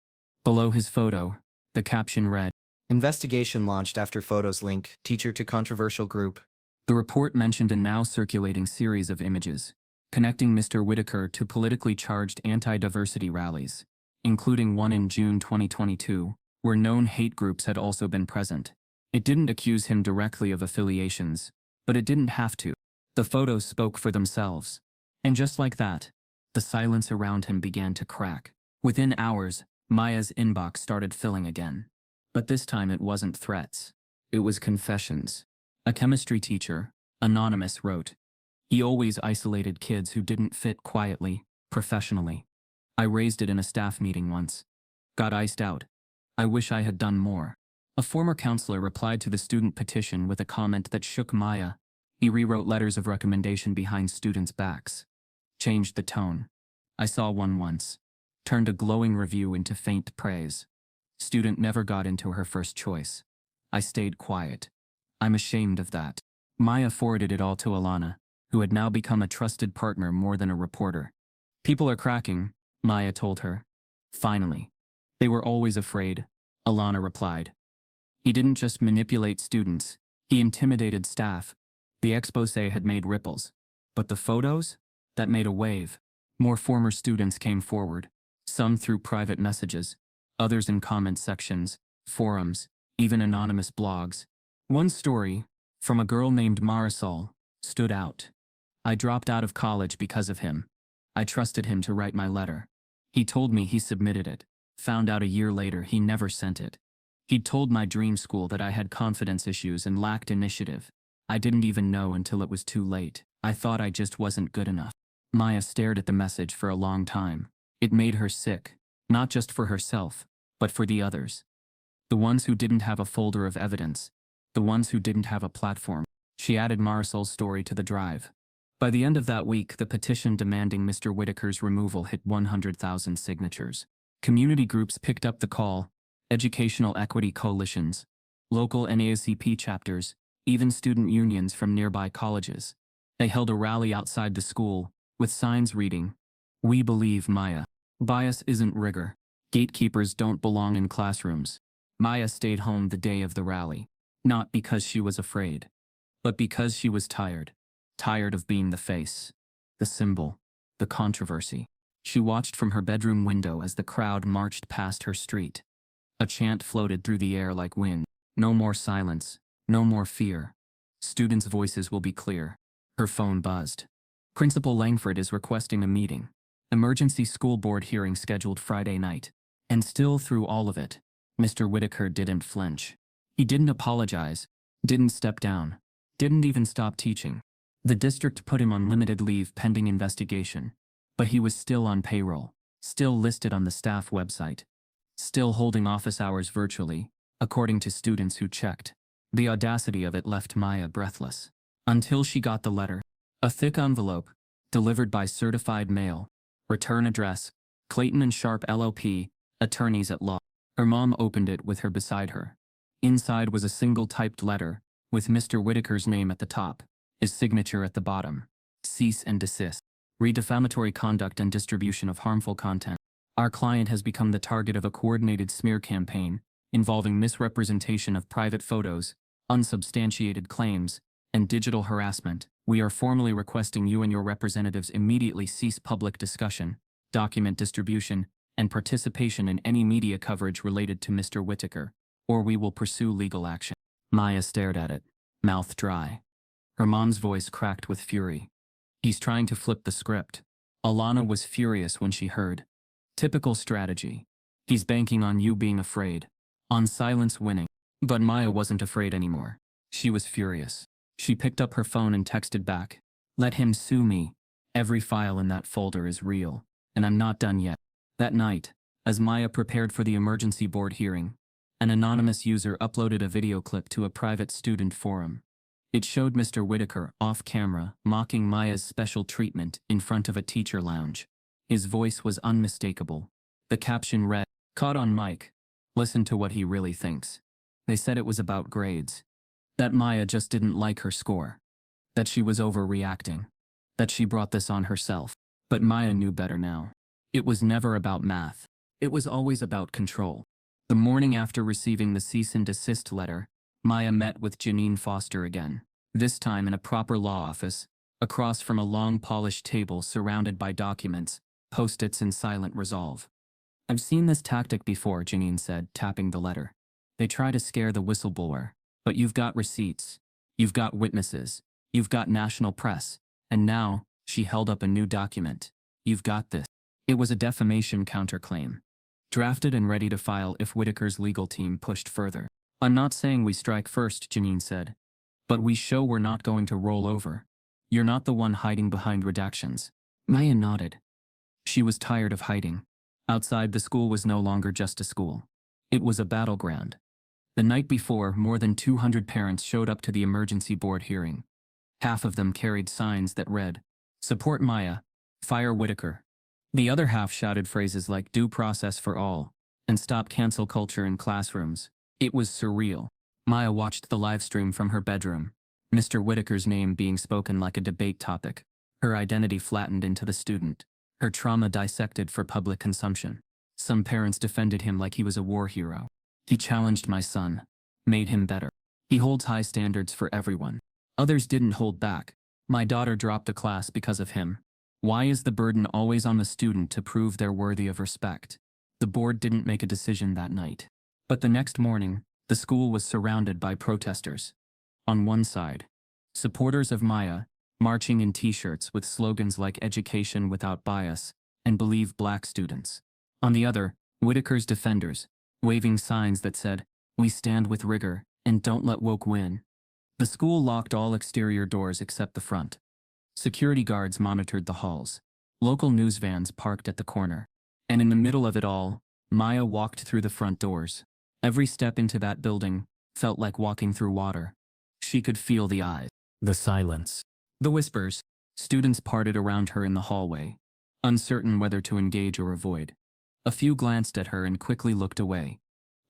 Below his photo, the caption read, Investigation launched after photos link teacher to controversial group. The report mentioned a now circulating series of images, connecting Mr. Whitaker to politically charged anti-diversity rallies, including one in June 2022, where known hate groups had also been present. It didn't accuse him directly of affiliations, but it didn't have to. The photos spoke for themselves. And just like that, the silence around him began to crack. Within hours, Maya's inbox started filling again. But this time it wasn't threats. It was confessions. A chemistry teacher, anonymous, wrote, He always isolated kids who didn't fit quietly, professionally. I raised it in a staff meeting once. Got iced out. I wish I had done more. A former counselor replied to the student petition with a comment that shook Maya. He rewrote letters of recommendation behind students' backs. Changed the tone. I saw one once. Turned a glowing review into faint praise. Student never got into her first choice. I stayed quiet. I'm ashamed of that. Maya forwarded it all to Alana, who had now become a trusted partner more than a reporter. People are cracking, Maya told her. Finally. They were always afraid, Alana replied. He didn't just manipulate students, he intimidated staff. The expose had made ripples. But the photos? That made a wave. More former students came forward, some through private messages, others in comment sections, forums, even anonymous blogs. One story, from a girl named Marisol, stood out. I dropped out of college because of him. I trusted him to write my letter. He told me he submitted it. Found out a year later he never sent it. He'd told my dream school that I had confidence issues and lacked initiative. I didn't even know until it was too late. I thought I just wasn't good enough. Maya stared at the message for a long time. It made her sick, not just for herself, but for the others. The ones who didn't have a folder of evidence. The ones who didn't have a platform. She added Marisol's story to the drive. By the end of that week, the petition demanding Mr. Whitaker's removal hit 100,000 signatures. Community groups picked up the call, educational equity coalitions, local NAACP chapters, even student unions from nearby colleges. They held a rally outside the school, with signs reading, "We believe Maya. Bias isn't rigor. Gatekeepers don't belong in classrooms." Maya stayed home the day of the rally, not because she was afraid, but because she was tired. Tired of being the face, the symbol, the controversy. She watched from her bedroom window as the crowd marched past her street. A chant floated through the air like wind. No more silence. No more fear. Students' voices will be clear. Her phone buzzed. Principal Langford is requesting a meeting. Emergency school board hearing scheduled Friday night. And still through all of it, Mr. Whitaker didn't flinch. He didn't apologize, didn't step down, didn't even stop teaching. The district put him on limited leave pending investigation. But he was still on payroll, still listed on the staff website, still holding office hours virtually, according to students who checked. The audacity of it left Maya breathless. Until she got the letter. A thick envelope, delivered by certified mail. Return address, Clayton and Sharp LLP, attorneys at law. Her mom opened it with her beside her. Inside was a single typed letter, with Mr. Whitaker's name at the top, his signature at the bottom. Cease and desist. Read defamatory conduct and distribution of harmful content. Our client has become the target of a coordinated smear campaign involving misrepresentation of private photos, unsubstantiated claims, and digital harassment. We are formally requesting you and your representatives immediately cease public discussion, document distribution, and participation in any media coverage related to Mr. Whitaker, or we will pursue legal action. Maya stared at it, mouth dry. Her mom's voice cracked with fury. He's trying to flip the script. Alana was furious when she heard. Typical strategy. He's banking on you being afraid. On silence winning. But Maya wasn't afraid anymore. She was furious. She picked up her phone and texted back. Let him sue me. Every file in that folder is real. And I'm not done yet. That night, as Maya prepared for the emergency board hearing, an anonymous user uploaded a video clip to a private student forum. It showed Mr. Whitaker off camera mocking Maya's special treatment in front of a teacher lounge. His voice was unmistakable. The caption read, "Caught on mic. Listen to what he really thinks." They said it was about grades. That Maya just didn't like her score. That she was overreacting. That she brought this on herself. But Maya knew better now. It was never about math. It was always about control. The morning after receiving the cease and desist letter, Maya met with Janine Foster again. This time in a proper law office, across from a long polished table surrounded by documents, post-its and silent resolve. I've seen this tactic before, Janine said, tapping the letter. They try to scare the whistleblower. But you've got receipts. You've got witnesses. You've got national press. And now, she held up a new document. You've got this. It was a defamation counterclaim. Drafted and ready to file if Whitaker's legal team pushed further. I'm not saying we strike first, Janine said. But we show we're not going to roll over. You're not the one hiding behind redactions. Maya nodded. She was tired of hiding. Outside, the school was no longer just a school. It was a battleground. The night before, more than 200 parents showed up to the emergency board hearing. Half of them carried signs that read, "Support Maya, fire Whitaker." The other half shouted phrases like "due process for all" and "stop cancel culture in classrooms." It was surreal. Maya watched the live stream from her bedroom, Mr. Whitaker's name being spoken like a debate topic, her identity flattened into the student, her trauma dissected for public consumption. Some parents defended him like he was a war hero. He challenged my son, made him better. He holds high standards for everyone. Others didn't hold back. My daughter dropped a class because of him. Why is the burden always on the student to prove they're worthy of respect? The board didn't make a decision that night. But the next morning, the school was surrounded by protesters. On one side, supporters of Maya, marching in t-shirts with slogans like "Education without bias" and "Believe Black students." On the other, Whitaker's defenders, waving signs that said, "We stand with rigor and don't let woke win." The school locked all exterior doors except the front. Security guards monitored the halls. Local news vans parked at the corner. And in the middle of it all, Maya walked through the front doors. Every step into that building felt like walking through water. She could feel the eyes, the silence, the whispers. Students parted around her in the hallway, uncertain whether to engage or avoid. A few glanced at her and quickly looked away.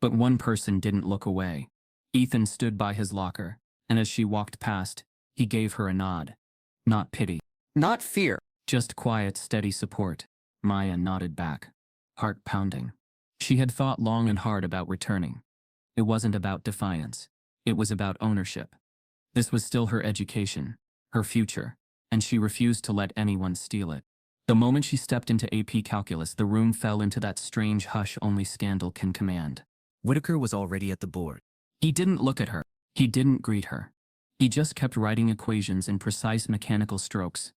But one person didn't look away. Ethan stood by his locker, and as she walked past, he gave her a nod. Not pity. Not fear. Just quiet, steady support. Maya nodded back, heart pounding. She had thought long and hard about returning. It wasn't about defiance. It was about ownership. This was still her education, her future, and she refused to let anyone steal it. The moment she stepped into AP Calculus, the room fell into that strange hush only scandal can command. Whitaker was already at the board. He didn't look at her. He didn't greet her. He just kept writing equations in precise mechanical strokes.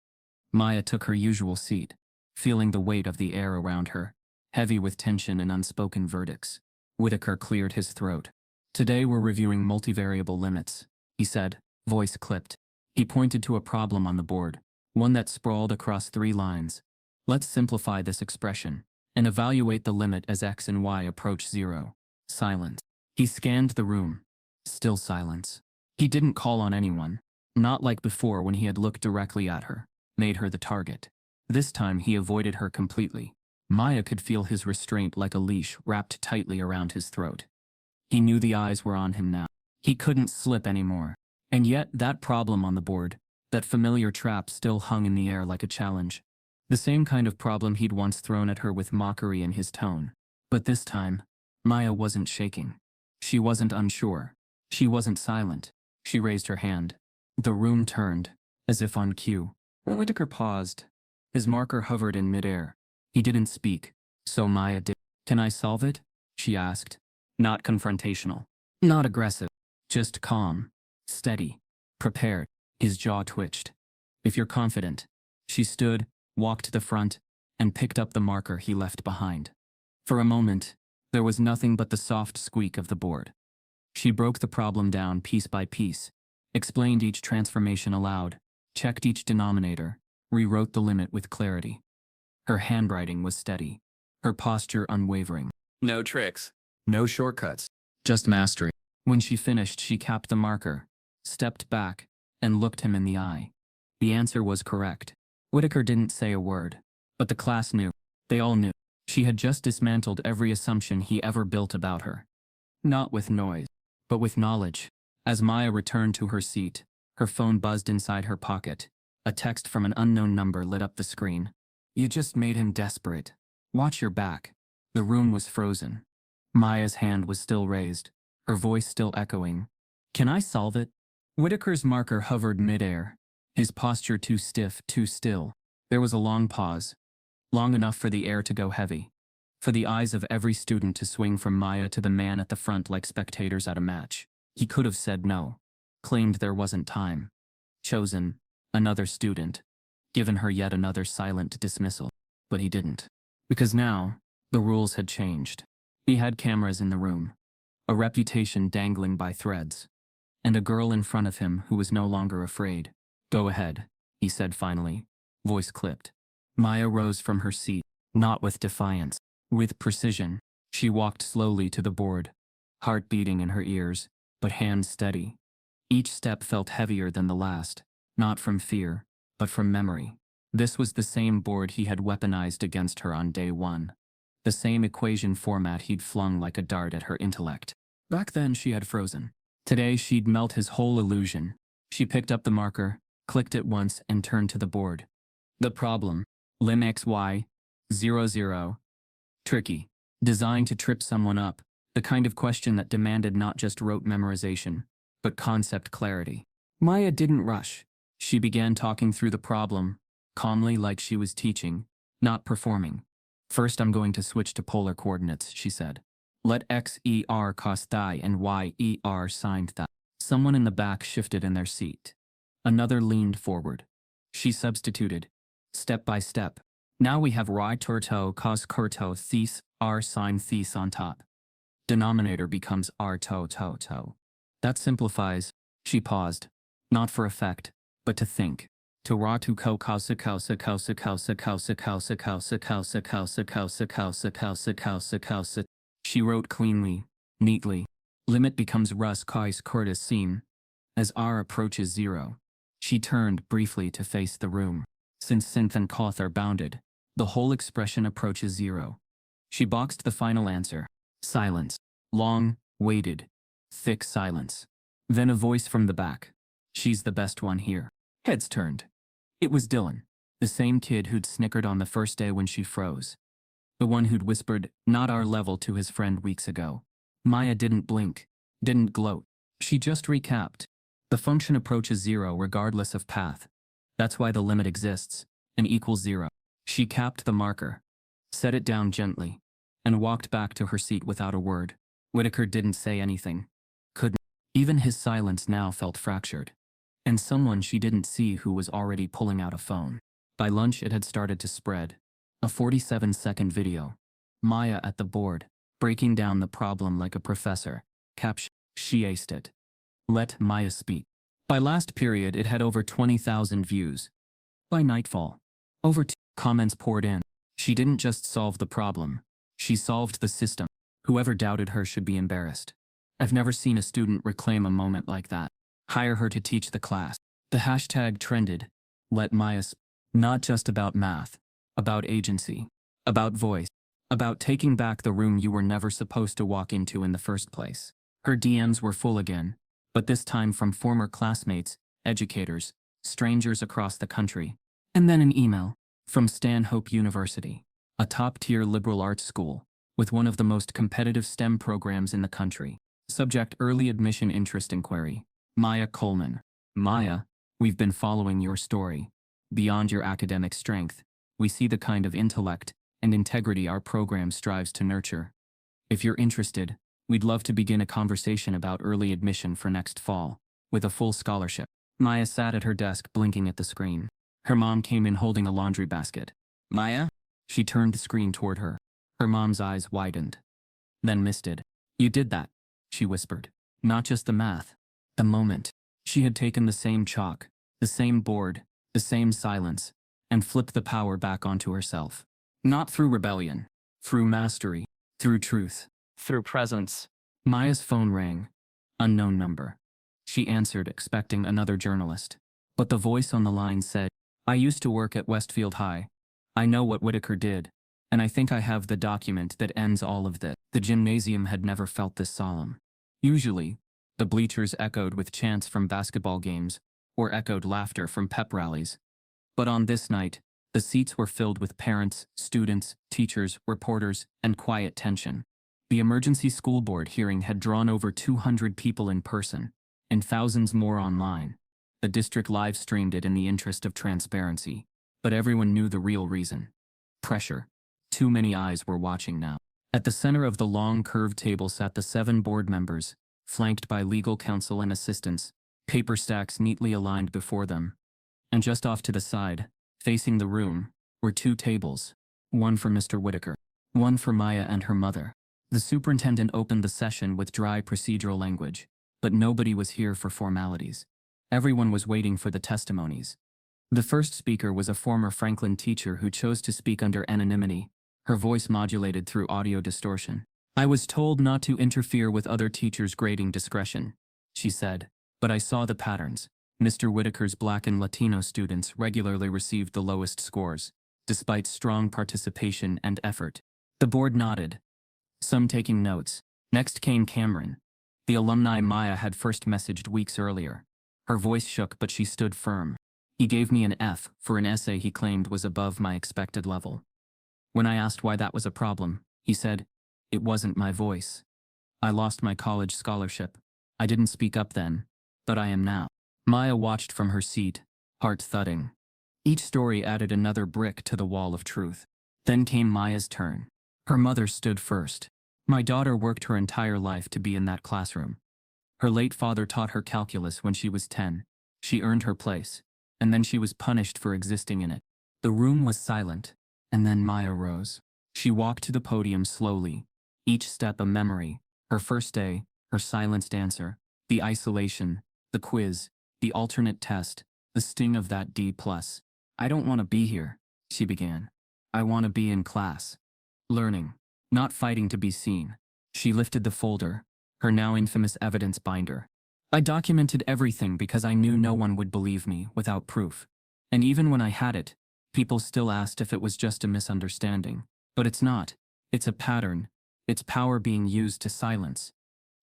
Maya took her usual seat, feeling the weight of the air around her, heavy with tension and unspoken verdicts. Whitaker cleared his throat. "Today we're reviewing multivariable limits," he said, voice clipped. He pointed to a problem on the board, one that sprawled across 3 lines. "Let's simplify this expression and evaluate the limit as x and y approach 0. Silence. He scanned the room. Still silence. He didn't call on anyone, not like before when he had looked directly at her, made her the target. This time he avoided her completely. Maya could feel his restraint like a leash wrapped tightly around his throat. He knew the eyes were on him now. He couldn't slip anymore. And yet that problem on the board, that familiar trap, still hung in the air like a challenge. The same kind of problem he'd once thrown at her with mockery in his tone. But this time, Maya wasn't shaking. She wasn't unsure. She wasn't silent. She raised her hand. The room turned, as if on cue. Whitaker paused. His marker hovered in midair. He didn't speak, so Maya did. "Can I solve it?" she asked. Not confrontational. Not aggressive. Just calm. Steady. Prepared. His jaw twitched. "If you're confident." She stood, walked to the front, and picked up the marker he left behind. For a moment, there was nothing but the soft squeak of the board. She broke the problem down piece by piece, explained each transformation aloud, checked each denominator, rewrote the limit with clarity. Her handwriting was steady, her posture unwavering. No tricks. No shortcuts. Just mastery. When she finished, she capped the marker, stepped back, and looked him in the eye. The answer was correct. Whitaker didn't say a word, but the class knew. They all knew. She had just dismantled every assumption he ever built about her. Not with noise, but with knowledge. As Maya returned to her seat, her phone buzzed inside her pocket. A text from an unknown number lit up the screen. "You just made him desperate. Watch your back." The room was frozen. Maya's hand was still raised, her voice still echoing. "Can I solve it?" Whitaker's marker hovered midair, his posture too stiff, too still. There was a long pause, long enough for the air to go heavy, for the eyes of every student to swing from Maya to the man at the front like spectators at a match. He could have said no, claimed there wasn't time, chosen another student, given her yet another silent dismissal. But he didn't. Because now, the rules had changed. He had cameras in the room, a reputation dangling by threads, and a girl in front of him who was no longer afraid. "Go ahead," he said finally, voice clipped. Maya rose from her seat, not with defiance, with precision. She walked slowly to the board, heart beating in her ears, but hands steady. Each step felt heavier than the last, not from fear, but from memory. This was the same board he had weaponized against her on day 1. The same equation format he'd flung like a dart at her intellect. Back then she had frozen. Today she'd melt his whole illusion. She picked up the marker, clicked it once, and turned to the board. The problem, lim xy, 0, 0. Tricky. Designed to trip someone up. The kind of question that demanded not just rote memorization, but concept clarity. Maya didn't rush. She began talking through the problem, calmly, like she was teaching, not performing. "First I'm going to switch to polar coordinates," she said. "Let x cos thigh and y sin thigh." Someone in the back shifted in their seat. Another leaned forward. She substituted, step by step. "Now we have y turto cos curto thes sin thes on top. Denominator becomes r to. That simplifies." She paused, not for effect, but to think. To ra to ko causa causa causa causa causa causa causa causa causa causa causa causa causa causa. She wrote cleanly, neatly. Limit becomes rus kais curtis sin. As r approaches 0. She turned briefly to face the room. Since synth and coth are bounded, the whole expression approaches 0. She boxed the final answer. Silence. Long, weighted, thick silence. Then a voice from the back. "She's the best one here." Heads turned. It was Dylan, the same kid who'd snickered on the first day when she froze. The one who'd whispered, "Not our level," to his friend weeks ago. Maya didn't blink, didn't gloat. She just recapped. The function approaches 0 regardless of path. That's why the limit exists, and equals 0. She capped the marker, set it down gently, and walked back to her seat without a word. Whitaker didn't say anything. Couldn't. Even his silence now felt fractured. And someone she didn't see who was already pulling out a phone. By lunch it had started to spread. A 47-second video. Maya at the board, breaking down the problem like a professor. Caption: she aced it. Let Maya speak. By last period it had over 20,000 views. By nightfall, over 2 comments poured in. She didn't just solve the problem. She solved the system. Whoever doubted her should be embarrassed. I've never seen a student reclaim a moment like that. Hire her to teach the class. The hashtag trended. Let Maya speak. Not just about math. About agency. About voice. About taking back the room you were never supposed to walk into in the first place. Her DMs were full again, but this time from former classmates, educators, strangers across the country. And then an email from Stanhope University, a top-tier liberal arts school, with one of the most competitive STEM programs in the country. Subject: early admission interest inquiry. Maya Coleman. Maya, we've been following your story. Beyond your academic strength, we see the kind of intellect and integrity our program strives to nurture. If you're interested, we'd love to begin a conversation about early admission for next fall, with a full scholarship. Maya sat at her desk blinking at the screen. Her mom came in holding a laundry basket. Maya? She turned the screen toward her. Her mom's eyes widened, then misted. You did that, she whispered. Not just the math. The moment. She had taken the same chalk, the same board, the same silence, and flipped the power back onto herself. Not through rebellion. Through mastery. Through truth. Through presence. Maya's phone rang. Unknown number. She answered, expecting another journalist. But the voice on the line said, I used to work at Westfield High. I know what Whitaker did, and I think I have the document that ends all of this. The gymnasium had never felt this solemn. Usually, the bleachers echoed with chants from basketball games, or echoed laughter from pep rallies. But on this night, the seats were filled with parents, students, teachers, reporters, and quiet tension. The emergency school board hearing had drawn over 200 people in person, and thousands more online. The district live-streamed it in the interest of transparency, but everyone knew the real reason. Pressure. Too many eyes were watching now. At the center of the long curved table sat the 7 board members, flanked by legal counsel and assistants, paper stacks neatly aligned before them. And just off to the side, facing the room, were 2 tables, one for Mr. Whitaker, one for Maya and her mother. The superintendent opened the session with dry procedural language, but nobody was here for formalities. Everyone was waiting for the testimonies. The first speaker was a former Franklin teacher who chose to speak under anonymity, her voice modulated through audio distortion. I was told not to interfere with other teachers' grading discretion, she said, but I saw the patterns. Mr. Whitaker's Black and Latino students regularly received the lowest scores, despite strong participation and effort. The board nodded, some taking notes. Next came Cameron, the alumni Maya had first messaged weeks earlier. Her voice shook, but she stood firm. He gave me an F for an essay he claimed was above my expected level. When I asked why that was a problem, he said, it wasn't my voice. I lost my college scholarship. I didn't speak up then, but I am now. Maya watched from her seat, heart thudding. Each story added another brick to the wall of truth. Then came Maya's turn. Her mother stood first. My daughter worked her entire life to be in that classroom. Her late father taught her calculus when she was 10. She earned her place, and then she was punished for existing in it. The room was silent, and then Maya rose. She walked to the podium slowly, each step a memory. Her first day, her silenced answer, the isolation, the quiz, the alternate test, the sting of that D+. I don't want to be here, she began. I want to be in class. Learning, not fighting to be seen. She lifted the folder, her now infamous evidence binder. I documented everything because I knew no one would believe me without proof. And even when I had it, people still asked if it was just a misunderstanding. But it's not. It's a pattern. It's power being used to silence.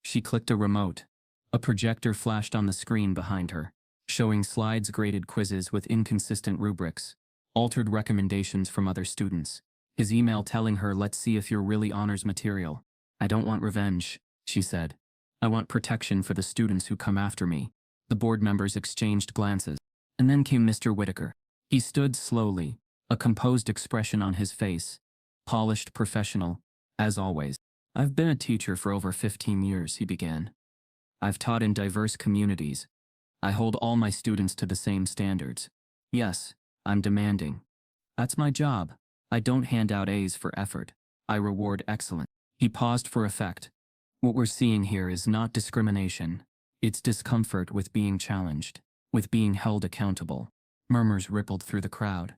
She clicked a remote. A projector flashed on the screen behind her, showing slides, graded quizzes with inconsistent rubrics, altered recommendations from other students. His email telling her, let's see if you're really honors material. I don't want revenge, she said. I want protection for the students who come after me. The board members exchanged glances. And then came Mr. Whitaker. He stood slowly, a composed expression on his face. Polished, professional, as always. I've been a teacher for over 15 years, he began. I've taught in diverse communities. I hold all my students to the same standards. Yes, I'm demanding. That's my job. I don't hand out A's for effort. I reward excellence. He paused for effect. What we're seeing here is not discrimination. It's discomfort with being challenged, with being held accountable. Murmurs rippled through the crowd.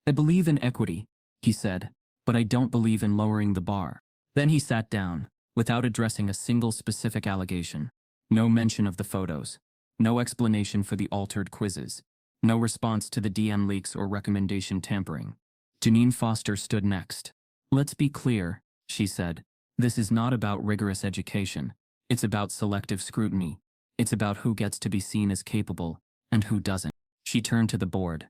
I believe in equity, he said, but I don't believe in lowering the bar. Then he sat down, without addressing a single specific allegation. No mention of the photos. No explanation for the altered quizzes. No response to the DM leaks or recommendation tampering. Janine Foster stood next. Let's be clear, she said. This is not about rigorous education. It's about selective scrutiny. It's about who gets to be seen as capable and who doesn't. She turned to the board.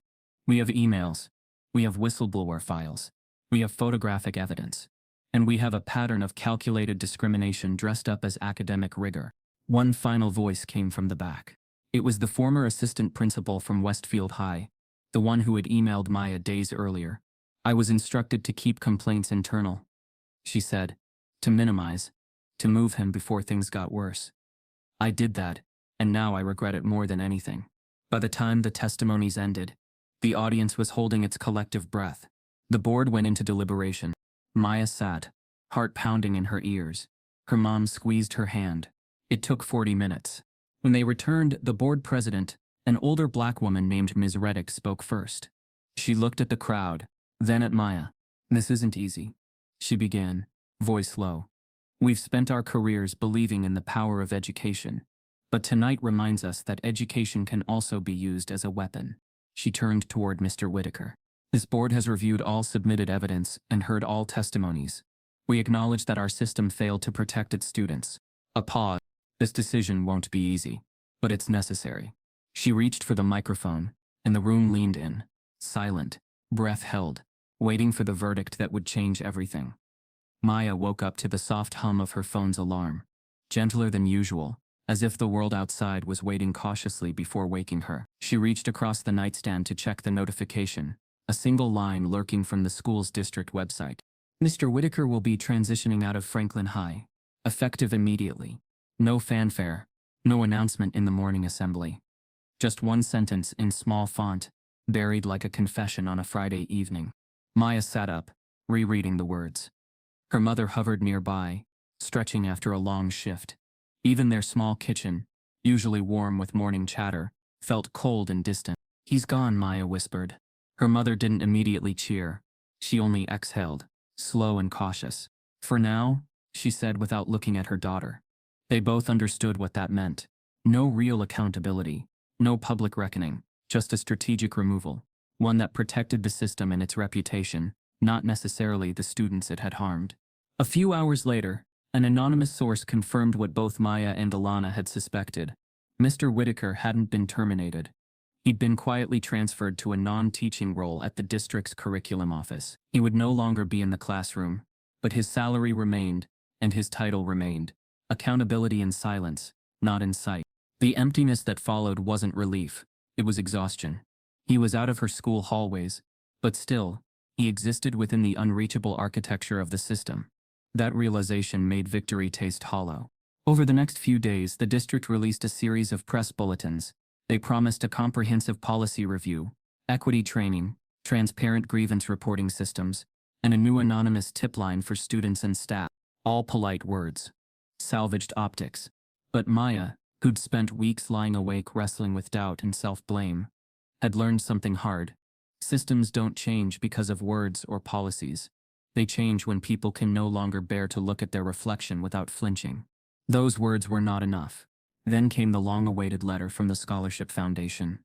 We have emails. We have whistleblower files. We have photographic evidence. And we have a pattern of calculated discrimination dressed up as academic rigor. One final voice came from the back. It was the former assistant principal from Westfield High, the one who had emailed Maya days earlier. I was instructed to keep complaints internal, she said, to minimize, to move him before things got worse. I did that, and now I regret it more than anything. By the time the testimonies ended, the audience was holding its collective breath. The board went into deliberation. Maya sat, heart pounding in her ears. Her mom squeezed her hand. It took 40 minutes. When they returned, the board president, an older black woman named Ms. Reddick, spoke first. She looked at the crowd, then at Maya. This isn't easy, she began, voice low. We've spent our careers believing in the power of education, but tonight reminds us that education can also be used as a weapon. She turned toward Mr. Whitaker. This board has reviewed all submitted evidence and heard all testimonies. We acknowledge that our system failed to protect its students. A pause. This decision won't be easy, but it's necessary. She reached for the microphone, and the room leaned in, silent, breath held, waiting for the verdict that would change everything. Maya woke up to the soft hum of her phone's alarm, gentler than usual, as if the world outside was waiting cautiously before waking her. She reached across the nightstand to check the notification, a single line lurking from the school's district website. Mr. Whitaker will be transitioning out of Franklin High, effective immediately. No fanfare, no announcement in the morning assembly. Just one sentence in small font, buried like a confession on a Friday evening. Maya sat up, rereading the words. Her mother hovered nearby, stretching after a long shift. Even their small kitchen, usually warm with morning chatter, felt cold and distant. He's gone, Maya whispered. Her mother didn't immediately cheer. She only exhaled, slow and cautious. For now, she said without looking at her daughter. They both understood what that meant. No real accountability, no public reckoning, just a strategic removal, one that protected the system and its reputation, not necessarily the students it had harmed. A few hours later, an anonymous source confirmed what both Maya and Alana had suspected. Mr. Whitaker hadn't been terminated. He'd been quietly transferred to a non-teaching role at the district's curriculum office. He would no longer be in the classroom, but his salary remained, and his title remained. Accountability in silence, not in sight. The emptiness that followed wasn't relief, it was exhaustion. He was out of her school hallways, but still, he existed within the unreachable architecture of the system. That realization made victory taste hollow. Over the next few days, the district released a series of press bulletins. They promised a comprehensive policy review, equity training, transparent grievance reporting systems, and a new anonymous tip line for students and staff. All polite words. Salvaged optics. But Maya, who'd spent weeks lying awake wrestling with doubt and self-blame, had learned something hard. Systems don't change because of words or policies. They change when people can no longer bear to look at their reflection without flinching. Those words were not enough. Then came the long-awaited letter from the Scholarship Foundation.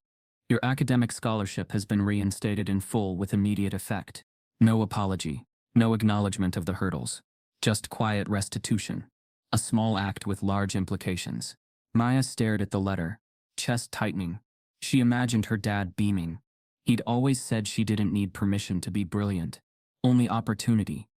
Your academic scholarship has been reinstated in full with immediate effect. No apology, no acknowledgement of the hurdles. Just quiet restitution. A small act with large implications. Maya stared at the letter, chest tightening. She imagined her dad beaming. He'd always said she didn't need permission to be brilliant. Only opportunity.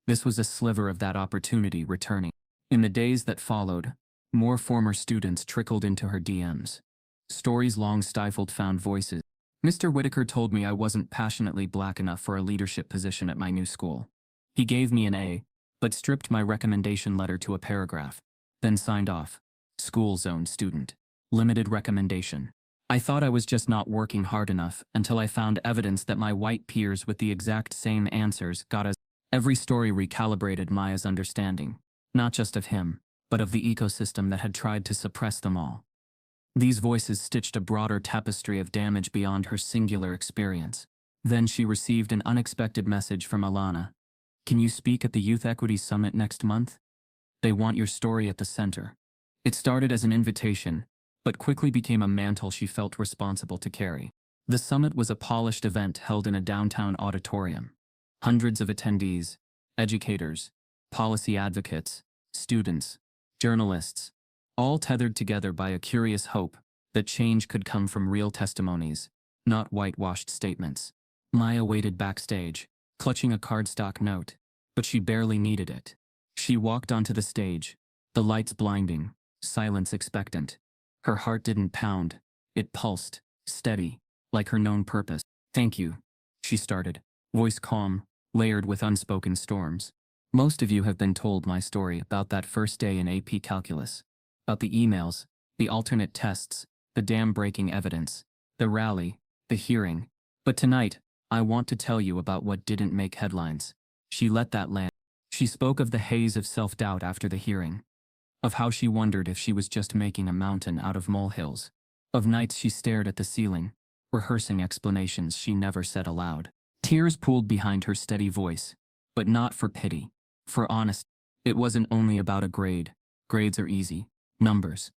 This was a sliver of that opportunity returning. In the days that followed, more former students trickled into her DMs. Stories long stifled found voices. Mr. Whitaker told me I wasn't passionately black enough for a leadership position at my new school. He gave me an A, but stripped my recommendation letter to a paragraph, then signed off. School zone student. Limited recommendation. I thought I was just not working hard enough until I found evidence that my white peers with the exact same answers got us. Every story recalibrated Maya's understanding, not just of him, but of the ecosystem that had tried to suppress them all. These voices stitched a broader tapestry of damage beyond her singular experience. Then she received an unexpected message from Alana. Can you speak at the Youth Equity Summit next month? They want your story at the center. It started as an invitation, but quickly became a mantle she felt responsible to carry. The summit was a polished event held in a downtown auditorium. Hundreds of attendees, educators, policy advocates, students, journalists, all tethered together by a curious hope that change could come from real testimonies, not whitewashed statements. Maya waited backstage, clutching a cardstock note, but she barely needed it. She walked onto the stage, the lights blinding, silence expectant. Her heart didn't pound, it pulsed, steady, like her known purpose. Thank you, she started, voice calm, layered with unspoken storms. Most of you have been told my story about that first day in AP Calculus, about the emails, the alternate tests, the dam-breaking evidence, the rally, the hearing. But tonight, I want to tell you about what didn't make headlines. She let that land. She spoke of the haze of self-doubt after the hearing, of how she wondered if she was just making a mountain out of molehills, of nights she stared at the ceiling, rehearsing explanations she never said aloud. Tears pooled behind her steady voice, but not for pity, for honesty. It wasn't only about a grade. Grades are easy, numbers.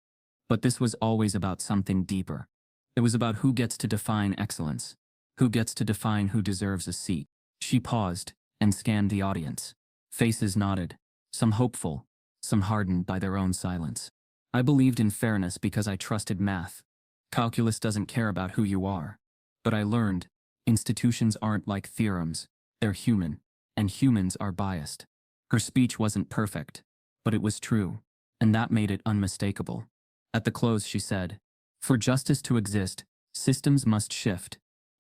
But this was always about something deeper. It was about who gets to define excellence, who gets to define who deserves a seat. She paused and scanned the audience. Faces nodded, some hopeful, some hardened by their own silence. I believed in fairness because I trusted math. Calculus doesn't care about who you are. But I learned, institutions aren't like theorems, they're human, and humans are biased. Her speech wasn't perfect, but it was true, and that made it unmistakable. At the close she said, for justice to exist, systems must shift.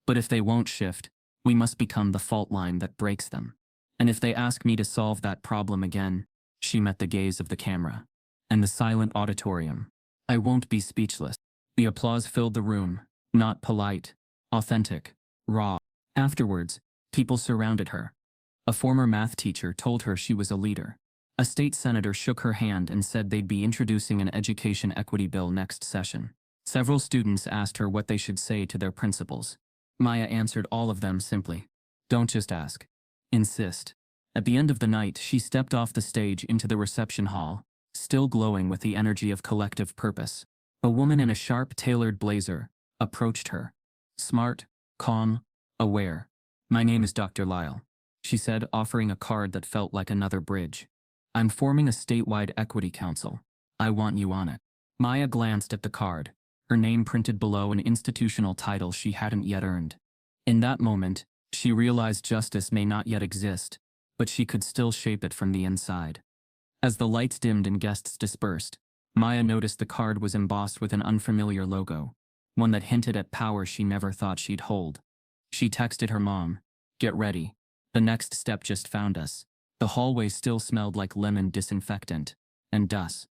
But if they won't shift, we must become the fault line that breaks them. And if they ask me to solve that problem again, she met the gaze of the camera and the silent auditorium. I won't be speechless. The applause filled the room, not polite, authentic, raw. Afterwards, people surrounded her. A former math teacher told her she was a leader. A state senator shook her hand and said they'd be introducing an education equity bill next session. Several students asked her what they should say to their principals. Maya answered all of them simply. Don't just ask. Insist. At the end of the night, she stepped off the stage into the reception hall, still glowing with the energy of collective purpose. A woman in a sharp, tailored blazer approached her. Smart, calm, aware. My name is Dr. Lyle, she said, offering a card that felt like another bridge. I'm forming a statewide equity council. I want you on it. Maya glanced at the card, her name printed below an institutional title she hadn't yet earned. In that moment, she realized justice may not yet exist, but she could still shape it from the inside. As the lights dimmed and guests dispersed, Maya noticed the card was embossed with an unfamiliar logo, one that hinted at power she never thought she'd hold. She texted her mom, "Get ready. The next step just found us." The hallway still smelled like lemon disinfectant and dust.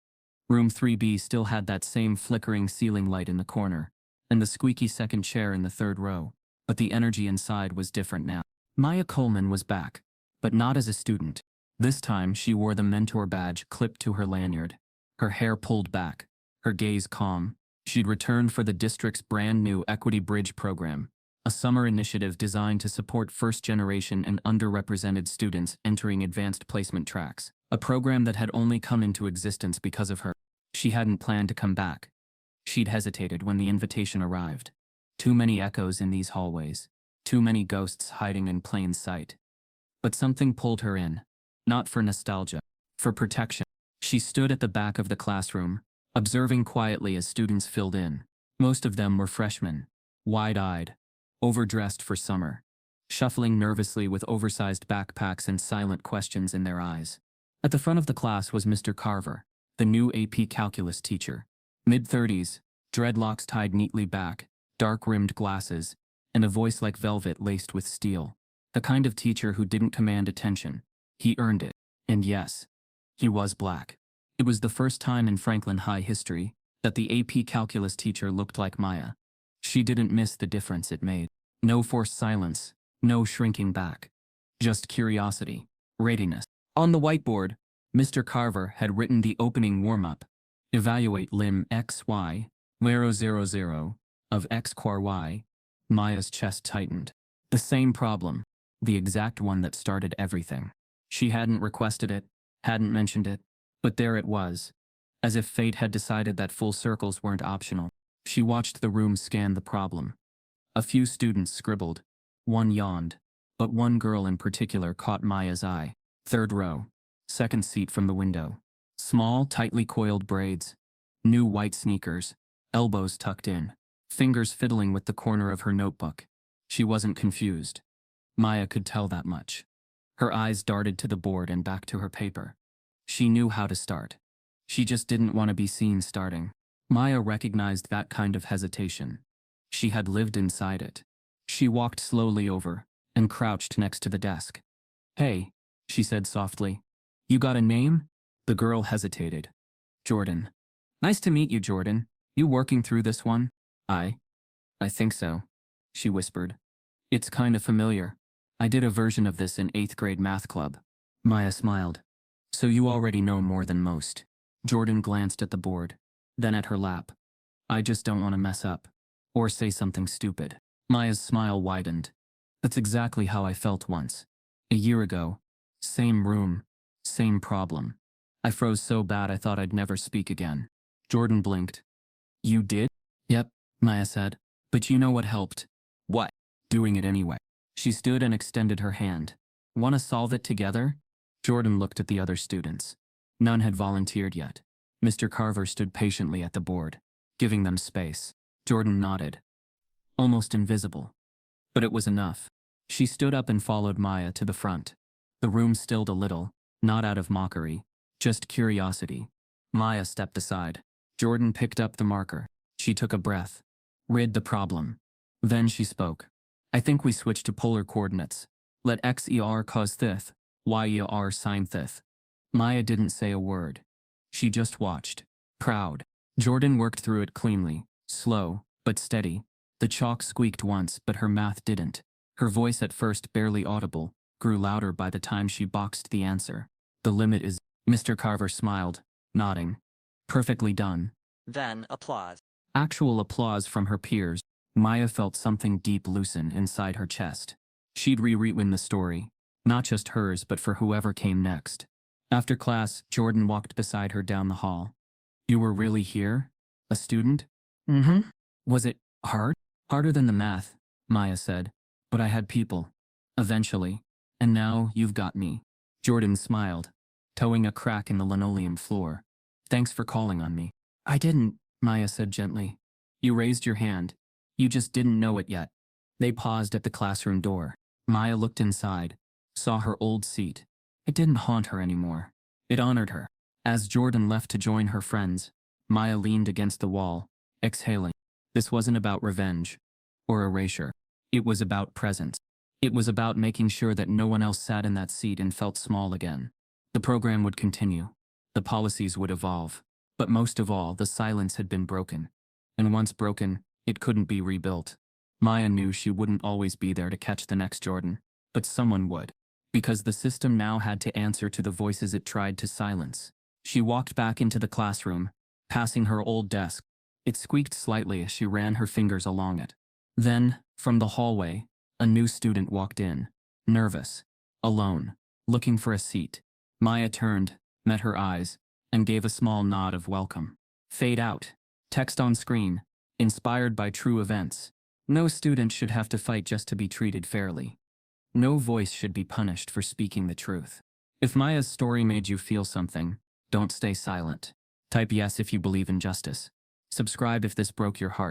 Room 3B still had that same flickering ceiling light in the corner, and the squeaky second chair in the third row, but the energy inside was different now. Maya Coleman was back, but not as a student. This time she wore the mentor badge clipped to her lanyard, her hair pulled back, her gaze calm. She'd returned for the district's brand new Equity Bridge program, a summer initiative designed to support first-generation and underrepresented students entering advanced placement tracks, a program that had only come into existence because of her. She hadn't planned to come back. She'd hesitated when the invitation arrived. Too many echoes in these hallways, too many ghosts hiding in plain sight. But something pulled her in, not for nostalgia, for protection. She stood at the back of the classroom, observing quietly as students filled in. Most of them were freshmen, wide-eyed, overdressed for summer, shuffling nervously with oversized backpacks and silent questions in their eyes. At the front of the class was Mr. Carver, the new AP Calculus teacher. Mid-30s, dreadlocks tied neatly back, dark-rimmed glasses, and a voice like velvet laced with steel. The kind of teacher who didn't command attention. He earned it. And yes, he was black. It was the first time in Franklin High history that the AP calculus teacher looked like Maya. She didn't miss the difference it made. No forced silence, no shrinking back. Just curiosity, readiness. On the whiteboard, Mr. Carver had written the opening warm-up. Evaluate limb XY, 000, of X quar Y. Maya's chest tightened. The same problem, the exact one that started everything. She hadn't requested it, hadn't mentioned it, but there it was. As if fate had decided that full circles weren't optional. She watched the room scan the problem. A few students scribbled. One yawned. But one girl in particular caught Maya's eye. Third row. Second seat from the window. Small, tightly coiled braids. New white sneakers. Elbows tucked in. Fingers fiddling with the corner of her notebook. She wasn't confused. Maya could tell that much. Her eyes darted to the board and back to her paper. She knew how to start. She just didn't want to be seen starting. Maya recognized that kind of hesitation. She had lived inside it. She walked slowly over and crouched next to the desk. "Hey," she said softly. "You got a name?" The girl hesitated. "Jordan." "Nice to meet you, Jordan. You working through this one?" I think so," she whispered. "It's kind of familiar. I did a version of this in 8th grade math club." Maya smiled. "So you already know more than most." Jordan glanced at the board, then at her lap. "I just don't want to mess up. Or say something stupid." Maya's smile widened. "That's exactly how I felt once. A year ago. Same room. Same problem. I froze so bad I thought I'd never speak again." Jordan blinked. "You did?" "Yep," Maya said. "But you know what helped?" "What?" "Doing it anyway." She stood and extended her hand. "Want to solve it together?" Jordan looked at the other students. None had volunteered yet. Mr. Carver stood patiently at the board, giving them space. Jordan nodded. Almost invisible. But it was enough. She stood up and followed Maya to the front. The room stilled a little, not out of mockery, just curiosity. Maya stepped aside. Jordan picked up the marker. She took a breath. Read the problem. Then she spoke. "I think we switch to polar coordinates. Let XER cos thith, YER sin thith." Maya didn't say a word. She just watched. Proud. Jordan worked through it cleanly, slow, but steady. The chalk squeaked once, but her math didn't. Her voice, at first barely audible, grew louder by the time she boxed the answer. "The limit is..." Mr. Carver smiled, nodding. "Perfectly done." Then applause. Actual applause from her peers. Maya felt something deep loosen inside her chest. She'd rewritten the story, not just hers but for whoever came next. After class, Jordan walked beside her down the hall. "You were really here? A student?" "Mm-hmm." "Was it hard?" "Harder than the math," Maya said. "But I had people. Eventually. And now you've got me." Jordan smiled, toeing a crack in the linoleum floor. "Thanks for calling on me." "I didn't," Maya said gently. "You raised your hand. You just didn't know it yet." They paused at the classroom door. Maya looked inside, saw her old seat. It didn't haunt her anymore. It honored her. As Jordan left to join her friends, Maya leaned against the wall, exhaling. This wasn't about revenge or erasure. It was about presence. It was about making sure that no one else sat in that seat and felt small again. The program would continue. The policies would evolve. But most of all, the silence had been broken. And once broken, it couldn't be rebuilt. Maya knew she wouldn't always be there to catch the next Jordan, but someone would. Because the system now had to answer to the voices it tried to silence. She walked back into the classroom, passing her old desk. It squeaked slightly as she ran her fingers along it. Then, from the hallway, a new student walked in, nervous, alone, looking for a seat. Maya turned, met her eyes, and gave a small nod of welcome. Fade out. Text on screen. Inspired by true events. No student should have to fight just to be treated fairly. No voice should be punished for speaking the truth. If Maya's story made you feel something, don't stay silent. Type yes if you believe in justice. Subscribe if this broke your heart.